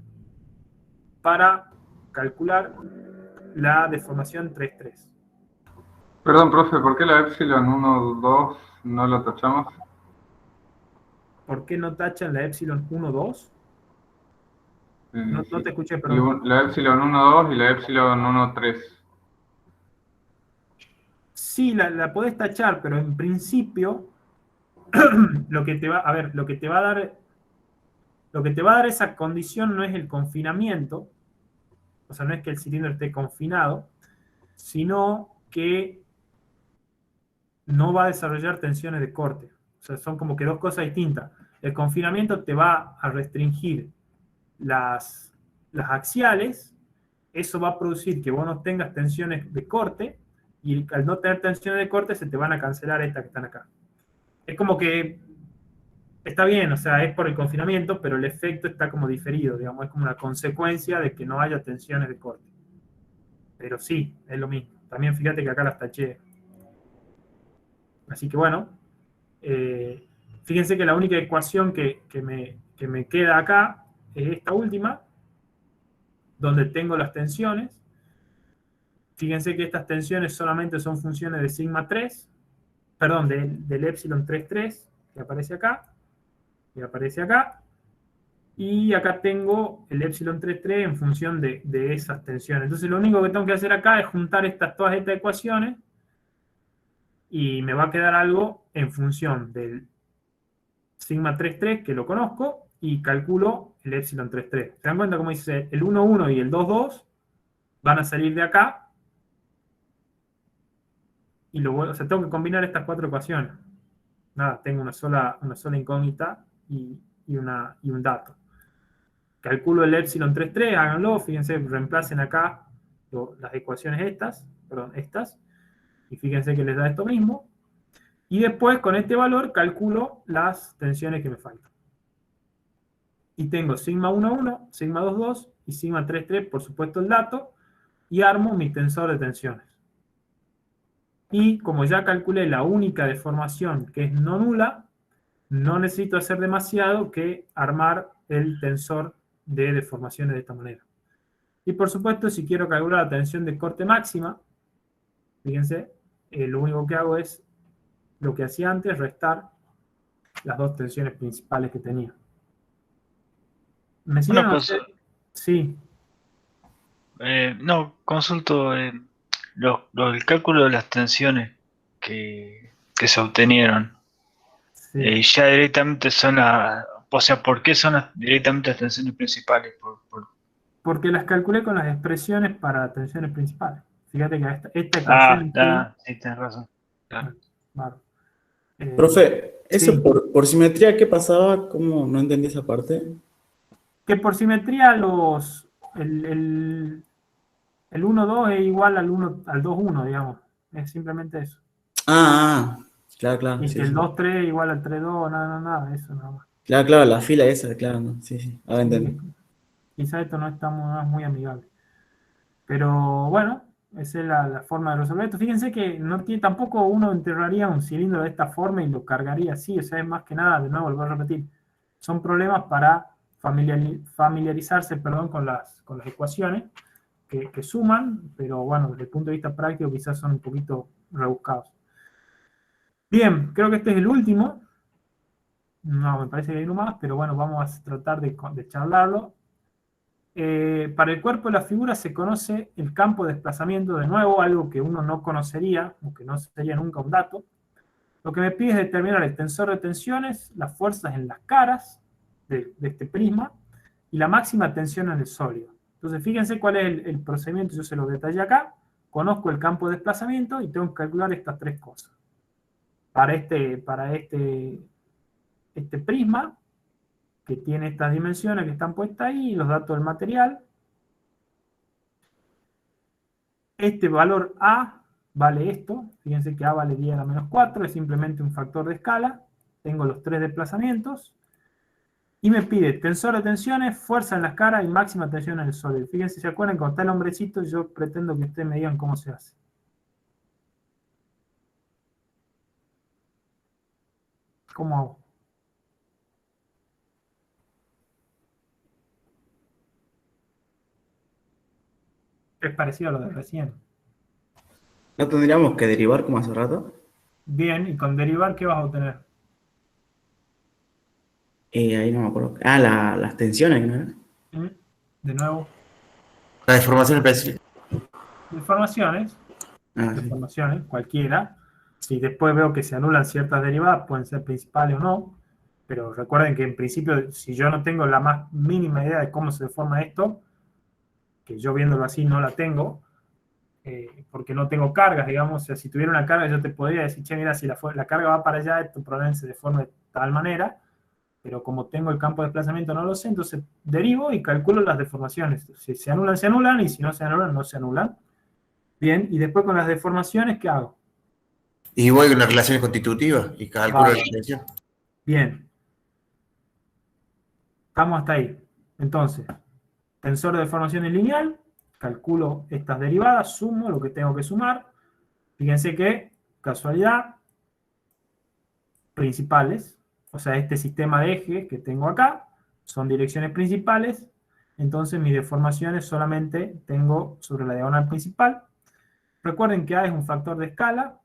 para calcular la deformación 3,3. Perdón, profe, ¿por qué la epsilon 1, 2 no lo tachamos? ¿Por qué no tachan la epsilon 1, 2? No te escuché, Y perdón. la epsilon 1, 2 y la epsilon 1, 3. Sí, la podés tachar, pero en principio lo que te va a dar esa condición no es el confinamiento, o sea, no es que el cilindro esté confinado, sino que no va a desarrollar tensiones de corte. O sea, son como que dos cosas distintas. El confinamiento te va a restringir las axiales, eso va a producir que vos no tengas tensiones de corte, y al no tener tensiones de corte se te van a cancelar estas que están acá. Es como que está bien, o sea, es por el confinamiento, pero el efecto está como diferido, digamos, es como una consecuencia de que no haya tensiones de corte. Pero sí, es lo mismo. También fíjate que acá las taché. Así que bueno, fíjense que la única ecuación que me queda acá es esta última, donde tengo las tensiones. Fíjense que estas tensiones solamente son funciones de sigma 3, perdón, del epsilon 3,3, que aparece acá, y aparece acá. Y acá tengo el epsilon 3,3 en función de esas tensiones. Entonces lo único que tengo que hacer acá es juntar todas estas ecuaciones y me va a quedar algo en función del sigma 3,3, que lo conozco, y calculo el epsilon 3,3. ¿Se dan cuenta cómo dice? El 1,1 y el 2,2 van a salir de acá. Y o sea, tengo que combinar estas cuatro ecuaciones. Nada, tengo una sola incógnita y un dato. Calculo el epsilon 3,3, háganlo, fíjense, reemplacen acá las ecuaciones estas, y fíjense que les da esto mismo. Y después, con este valor, calculo las tensiones que me faltan. Y tengo sigma 1,1, sigma 2,2 y sigma 3,3, por supuesto el dato, y armo mi tensor de tensiones. Y como ya calculé la única deformación que es no nula, no necesito hacer demasiado que armar el tensor de deformaciones de esta manera. Y por supuesto, si quiero calcular la tensión de corte máxima, fíjense, lo único que hago es lo que hacía antes, restar las dos tensiones principales que tenía. ¿Me siguen? Una cosa. Sí. No, consulto el cálculo de las tensiones que se obtenieron. Sí. Ya directamente son o sea, ¿por qué son directamente las tensiones principales? Porque las calculé con las expresiones para tensiones principales. Fíjate que esta ecuación... Sí, tienes razón. Claro. Claro. Profe, Eso Sí. por simetría, ¿qué pasaba? ¿Cómo no entendí esa parte? Que por simetría el 1-2 es igual al 2-1, digamos. Es simplemente eso. Claro, claro, Y que sí, el sí. 2-3 igual al 3-2, nada, eso nada más. Claro, claro, la fila esa, claro, ¿no? Sí, sí, ahora Sí, entendí. quizá esto no es muy amigable. Pero bueno, esa es la forma de resolver esto. Fíjense que no tiene, tampoco uno enterraría un cilindro de esta forma y lo cargaría así. O sea, es más que nada, de nuevo, vuelvo a repetir, son problemas para familiarizarse, perdón, con las ecuaciones que suman, pero bueno, desde el punto de vista práctico quizás son un poquito rebuscados. Bien, creo que este es el último. No, me parece que hay uno más, pero bueno, vamos a tratar de charlarlo. Para el cuerpo de la figura se conoce el campo de desplazamiento, de nuevo, algo que uno no conocería, o que no sería nunca un dato. Lo que me pide es determinar el tensor de tensiones, las fuerzas en las caras de este prisma y la máxima tensión en el sólido. Entonces, fíjense cuál es el procedimiento, yo se lo detallé acá. Conozco el campo de desplazamiento y tengo que calcular estas tres cosas. Para este prisma, que tiene estas dimensiones que están puestas ahí, y los datos del material. Este valor A vale esto, fíjense que A vale 10 a la menos 4, es simplemente un factor de escala, tengo los tres desplazamientos, y me pide tensor de tensiones, fuerza en las caras y máxima tensión en el sólido. Fíjense, ¿se acuerdan? Cuando está el hombrecito, yo pretendo que ustedes me digan cómo se hace. ¿Cómo hago? Es parecido a lo de recién. ¿No tendríamos que derivar como hace rato? Bien, y con derivar, ¿qué vas a obtener? Ahí no me acuerdo. Las tensiones, ¿no era? De nuevo, La deformación específica. deformaciones, Sí. cualquiera. Si después veo que se anulan ciertas derivadas, pueden ser principales o no, pero recuerden que en principio, si yo no tengo la más mínima idea de cómo se deforma esto, que yo viéndolo así no la tengo, porque no tengo cargas, digamos, o sea, si tuviera una carga yo te podría decir, che, mira, si la carga va para allá, esto probablemente se deforme de tal manera, pero como tengo el campo de desplazamiento no lo sé, entonces derivo y calculo las deformaciones. Si se anulan, y si no se anulan, no se anulan. Bien, y después con las deformaciones, ¿qué hago? Y voy con las relaciones constitutivas y calculo Vale. la tensión. Bien. Estamos hasta ahí. Entonces, tensor de deformaciones lineal, calculo estas derivadas, sumo lo que tengo que sumar. Fíjense que, casualidad, principales, o sea, este sistema de ejes que tengo acá, son direcciones principales, entonces mis deformaciones solamente tengo sobre la diagonal principal. Recuerden que A es un factor de escala.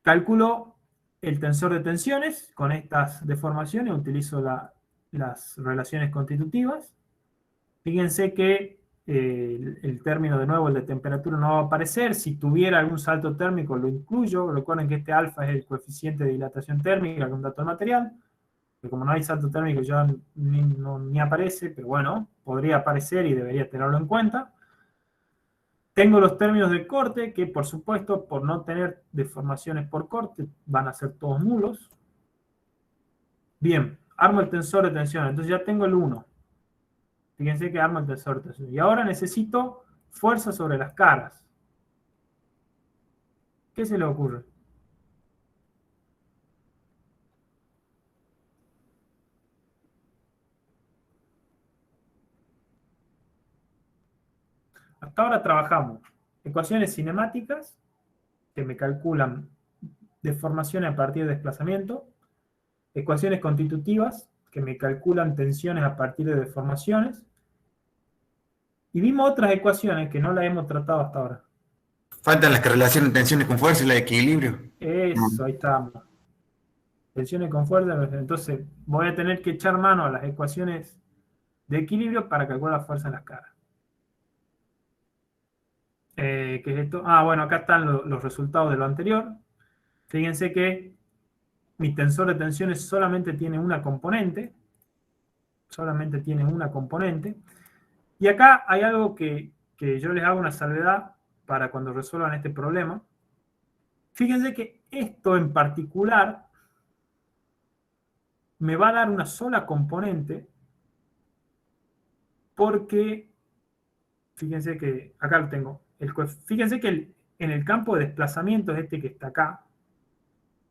Calculo el tensor de tensiones con estas deformaciones, utilizo las relaciones constitutivas. Fíjense que el término de nuevo, el de temperatura, no va a aparecer. Si tuviera algún salto térmico lo incluyo. Recuerden que este alfa es el coeficiente de dilatación térmica, que es un dato del material. Que como no hay salto térmico ya ni aparece, pero bueno, podría aparecer y debería tenerlo en cuenta. Tengo los términos de corte, que por supuesto, por no tener deformaciones por corte, van a ser todos nulos. Bien, armo el tensor de tensión, entonces ya tengo el 1. Fíjense que armo el tensor de tensión. Y ahora necesito fuerza sobre las caras. ¿Qué se le ocurre? Hasta ahora trabajamos ecuaciones cinemáticas que me calculan deformaciones a partir de desplazamiento, ecuaciones constitutivas que me calculan tensiones a partir de deformaciones, y vimos otras ecuaciones que no las hemos tratado hasta ahora. Faltan las que relacionan tensiones con fuerza y la de equilibrio. Eso, ahí estamos. Tensiones con fuerza, entonces voy a tener que echar mano a las ecuaciones de equilibrio para calcular la fuerza en las caras. ¿Qué es esto? Bueno, acá están los resultados de lo anterior. Fíjense que mi tensor de tensiones solamente tiene una componente. Solamente tiene una componente. Y acá hay algo que yo les hago una salvedad para cuando resuelvan este problema. Fíjense que esto en particular me va a dar una sola componente porque, fíjense que, acá lo tengo, fíjense que en el campo de desplazamiento es este que está acá,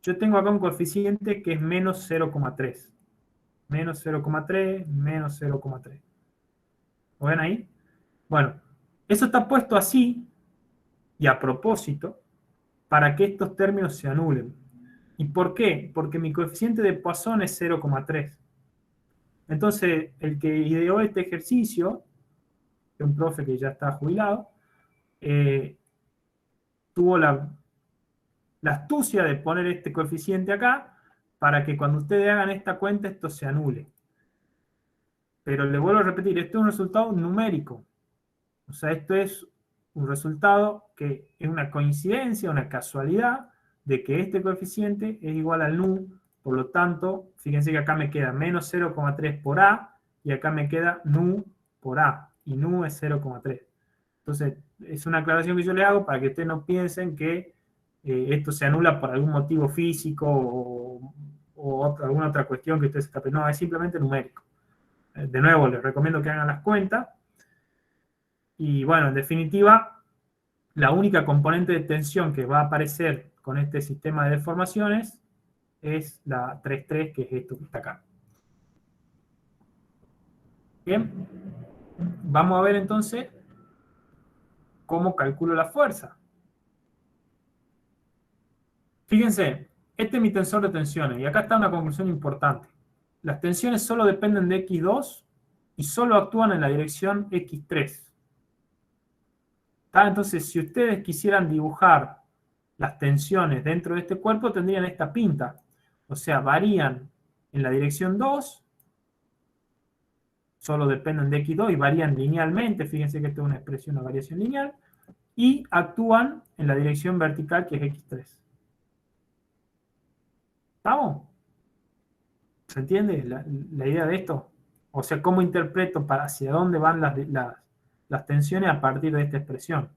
yo tengo acá un coeficiente que es menos 0,3. Menos 0,3, menos 0,3. ¿Lo ven ahí? Bueno, eso está puesto así, y a propósito, para que estos términos se anulen. ¿Y por qué? Porque mi coeficiente de Poisson es 0,3. Entonces, el que ideó este ejercicio, que un profe que ya está jubilado, tuvo la astucia de poner este coeficiente acá, para que cuando ustedes hagan esta cuenta, esto se anule. Pero le vuelvo a repetir, esto es un resultado numérico. O sea, esto es un resultado que es una coincidencia, una casualidad, de que este coeficiente es igual al nu. Por lo tanto, fíjense que acá me queda menos 0,3 por A, y acá me queda nu por A, y nu es 0,3. Entonces, es una aclaración que yo le hago para que ustedes no piensen que esto se anula por algún motivo físico o alguna otra cuestión que ustedes escapen. No, es simplemente numérico. De nuevo, les recomiendo que hagan las cuentas. Y bueno, en definitiva, la única componente de tensión que va a aparecer con este sistema de deformaciones es la 3,3, que es esto que está acá. Bien, vamos a ver entonces cómo calculo la fuerza. Fíjense, este es mi tensor de tensiones, y acá está una conclusión importante. Las tensiones solo dependen de X2 y solo actúan en la dirección X3. Entonces, si ustedes quisieran dibujar las tensiones dentro de este cuerpo, tendrían esta pinta. O sea, varían en la dirección 2, solo dependen de X2 y varían linealmente. Fíjense que esta es una expresión de variación lineal. Y actúan en la dirección vertical, que es X3. ¿Estamos? ¿Se entiende la idea de esto? O sea, ¿cómo interpreto hacia dónde van las tensiones a partir de esta expresión?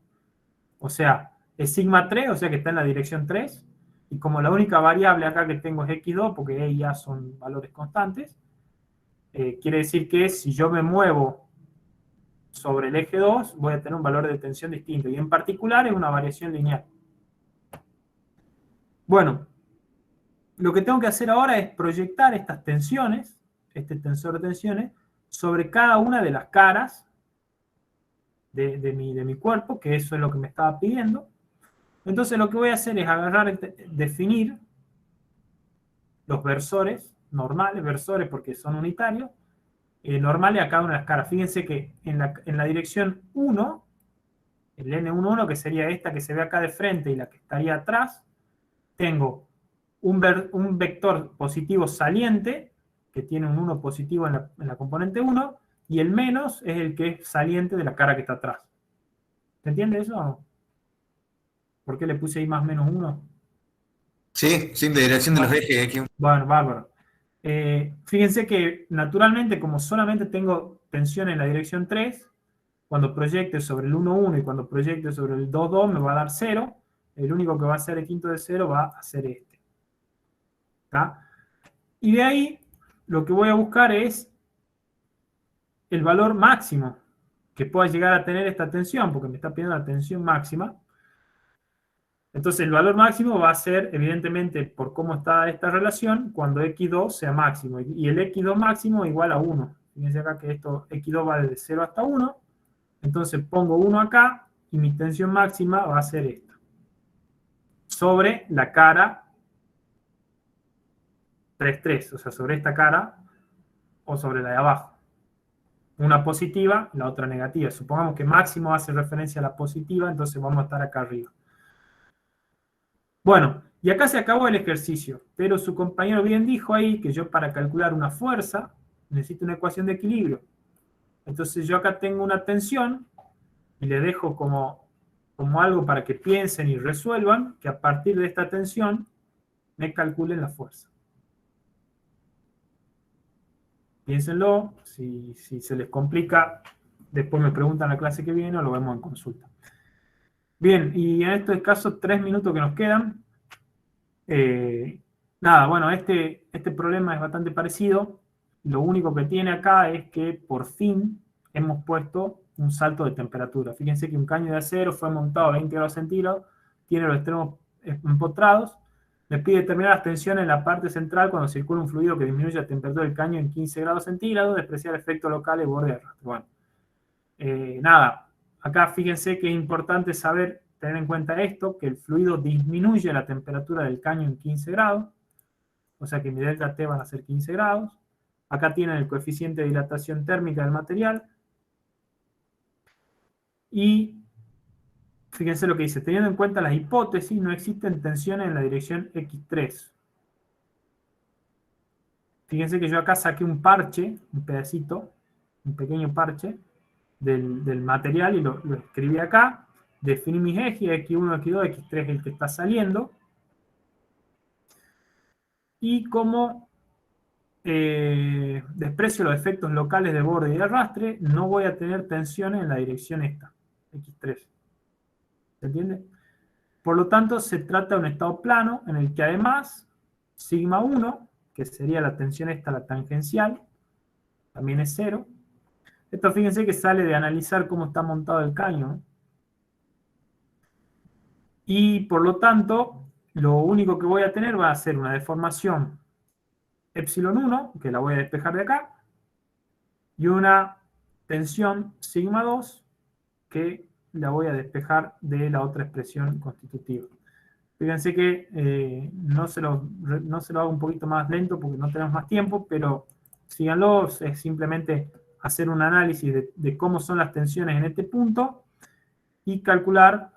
O sea, es sigma 3, o sea que está en la dirección 3, y como la única variable acá que tengo es X2, porque E y A son valores constantes, quiere decir que si yo me muevo sobre el eje 2, voy a tener un valor de tensión distinto, y en particular es una variación lineal. Bueno, lo que tengo que hacer ahora es proyectar estas tensiones, este tensor de tensiones, sobre cada una de las caras de mi cuerpo, que eso es lo que me estaba pidiendo. Entonces lo que voy a hacer es agarrar, definir los versores normales, versores porque son unitarios, normales a cada una de las caras. Fíjense que en la dirección 1, el N11, que sería esta que se ve acá de frente y la que estaría atrás, tengo un vector positivo saliente, que tiene un 1 positivo en la componente 1, y el menos es el que es saliente de la cara que está atrás. ¿Se entiende eso o no? ¿Por qué le puse ahí más menos 1? Sí, sí, de dirección de los ejes. Aquí. Bueno, bárbaro. Fíjense que naturalmente, como solamente tengo tensión en la dirección 3, cuando proyecte sobre el 1,1 y cuando proyecte sobre el 2,2 me va a dar 0. El único que va a ser el quinto de 0 va a ser este. ¿Está? Y de ahí lo que voy a buscar es el valor máximo que pueda llegar a tener esta tensión, porque me está pidiendo la tensión máxima. Entonces el valor máximo va a ser, evidentemente, por cómo está esta relación, cuando X2 sea máximo. Y el X2 máximo igual a 1. Fíjense acá que esto, X2 va desde 0 hasta 1. Entonces pongo 1 acá, y mi tensión máxima va a ser esta. Sobre la cara 3,3, o sea, sobre esta cara, o sobre la de abajo. Una positiva, la otra negativa. Supongamos que máximo hace referencia a la positiva, entonces vamos a estar acá arriba. Bueno, y acá se acabó el ejercicio, pero su compañero bien dijo ahí que yo para calcular una fuerza necesito una ecuación de equilibrio. Entonces yo acá tengo una tensión y le dejo como algo para que piensen y resuelvan, que a partir de esta tensión me calculen la fuerza. Piénsenlo, si se les complica, después me preguntan en la clase que viene o lo vemos en consulta. Bien, y en estos casos 3 minutos que nos quedan, Nada, bueno, este problema es bastante parecido. Lo único que tiene acá es que por fin hemos puesto un salto de temperatura. Fíjense que un caño de acero fue montado a 20 grados centígrados, tiene los extremos empotrados, le pide determinar las tensiones en la parte central cuando circula un fluido que disminuye la temperatura del caño en 15 grados centígrados, despreciar efectos locales, borde de arrastre. Bueno, nada, acá fíjense que es importante saber, tener en cuenta esto, que el fluido disminuye la temperatura del caño en 15 grados, o sea que mi delta T van a ser 15 grados. Acá tienen el coeficiente de dilatación térmica del material. Y fíjense lo que dice, teniendo en cuenta las hipótesis, no existen tensiones en la dirección X3. Fíjense que yo acá saqué un parche, un pedacito, un pequeño parche del material y lo escribí acá. Definí mis ejes, X1, X2, X3 es el que está saliendo. Y como desprecio los efectos locales de borde y de arrastre, no voy a tener tensiones en la dirección esta, X3. ¿Se entiende? Por lo tanto, se trata de un estado plano en el que además, sigma 1, que sería la tensión esta, la tangencial, también es 0. Esto fíjense que sale de analizar cómo está montado el caño, ¿no? Y por lo tanto, lo único que voy a tener va a ser una deformación epsilon 1, que la voy a despejar de acá, y una tensión sigma 2, que la voy a despejar de la otra expresión constitutiva. Fíjense que no se lo hago un poquito más lento porque no tenemos más tiempo, pero síganlo, es simplemente hacer un análisis de cómo son las tensiones en este punto y calcular,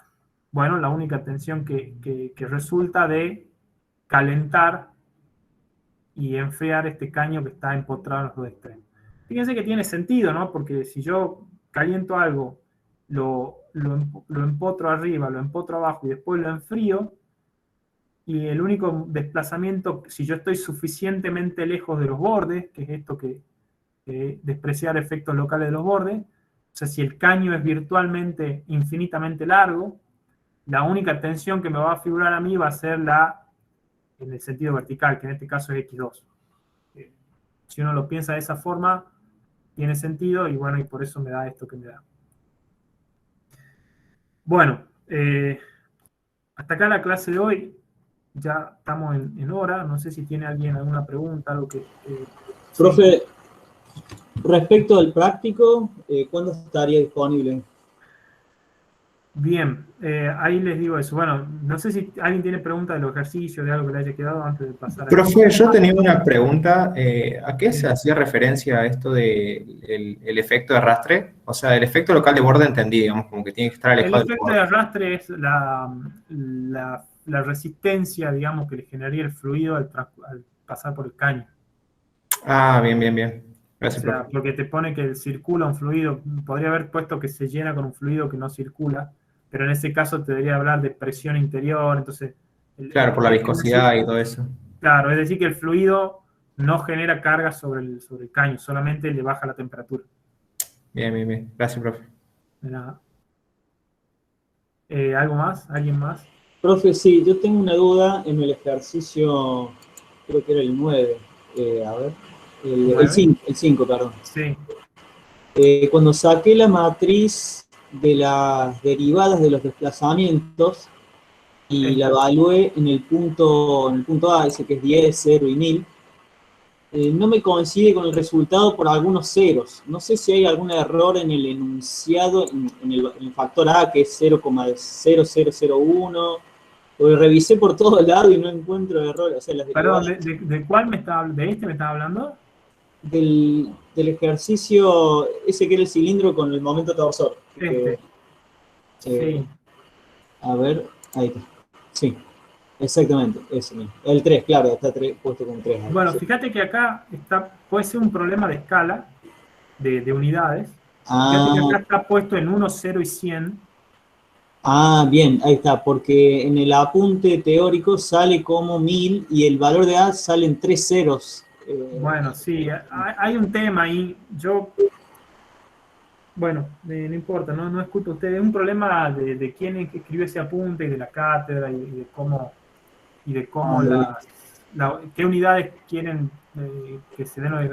bueno, la única tensión que resulta de calentar y enfriar este caño que está empotrado en los dos extremos. Fíjense que tiene sentido, ¿no? Porque si yo caliento algo, lo empotro arriba, lo empotro abajo y después lo enfrío, y el único desplazamiento, si yo estoy suficientemente lejos de los bordes, que es esto que despreciar efectos locales de los bordes, o sea, si el caño es virtualmente infinitamente largo, la única tensión que me va a figurar a mí va a ser la en el sentido vertical, que en este caso es X2. Si uno lo piensa de esa forma, tiene sentido, y bueno, y por eso me da esto que me da. Bueno, hasta acá la clase de hoy. Ya estamos en hora. No sé si tiene alguien alguna pregunta, algo que... Profe, respecto al práctico, ¿cuándo estaría disponible? Bien, ahí les digo eso. Bueno, no sé si alguien tiene preguntas de los ejercicios, de algo que le haya quedado antes de pasar a... Profe, yo tenía una pregunta. ¿A qué se hacía referencia a esto del efecto de arrastre? O sea, el efecto local de borde entendí, digamos, como que tiene que estar alejado del efecto borde. de arrastre es la resistencia, digamos, que le generaría el fluido al pasar por el caño. Ah, bien, bien, bien. Gracias, O sea, profe. porque te pone que circula un fluido, podría haber puesto que se llena con un fluido que no circula, pero en ese caso te debería hablar de presión interior, entonces... Claro, por la viscosidad y todo eso. Claro, es decir que el fluido no genera carga sobre el caño, solamente le baja la temperatura. Bien, bien, bien. Gracias, profe. De nada. ¿Algo más? ¿Alguien más? Profe, sí, yo tengo una duda en el ejercicio, creo que era el 9, a ver, el 5, perdón. Sí. Cuando saqué la matriz de las derivadas de los desplazamientos y la evalué en el punto A, ese que es 10, 0 y 1000, no me coincide con el resultado por algunos ceros. No sé si hay algún error en el enunciado, en el factor A, que es 0,0001. Porque revisé por todos lados y no encuentro errores. O sea, las Perdón, ¿de cuál me estaba hablando? ¿De este me estaba hablando? Del ejercicio, ese que era el cilindro con el momento torsor. Sí. A ver, ahí está. Sí, exactamente, ese mismo. El 3, claro, está puesto con 3. Bueno, sí. fíjate que acá puede ser un problema de escala, de unidades. Fíjate que acá está puesto en 1, 0 y 100. Ah, bien, ahí está, porque en el apunte teórico sale como 1000 y el valor de A sale en 3 ceros. Bueno, sí, hay un tema ahí. Bueno, no importa, no es culpa de ustedes. Es un problema de quién escribió ese apunte y de la cátedra y de cómo qué unidades quieren que se den los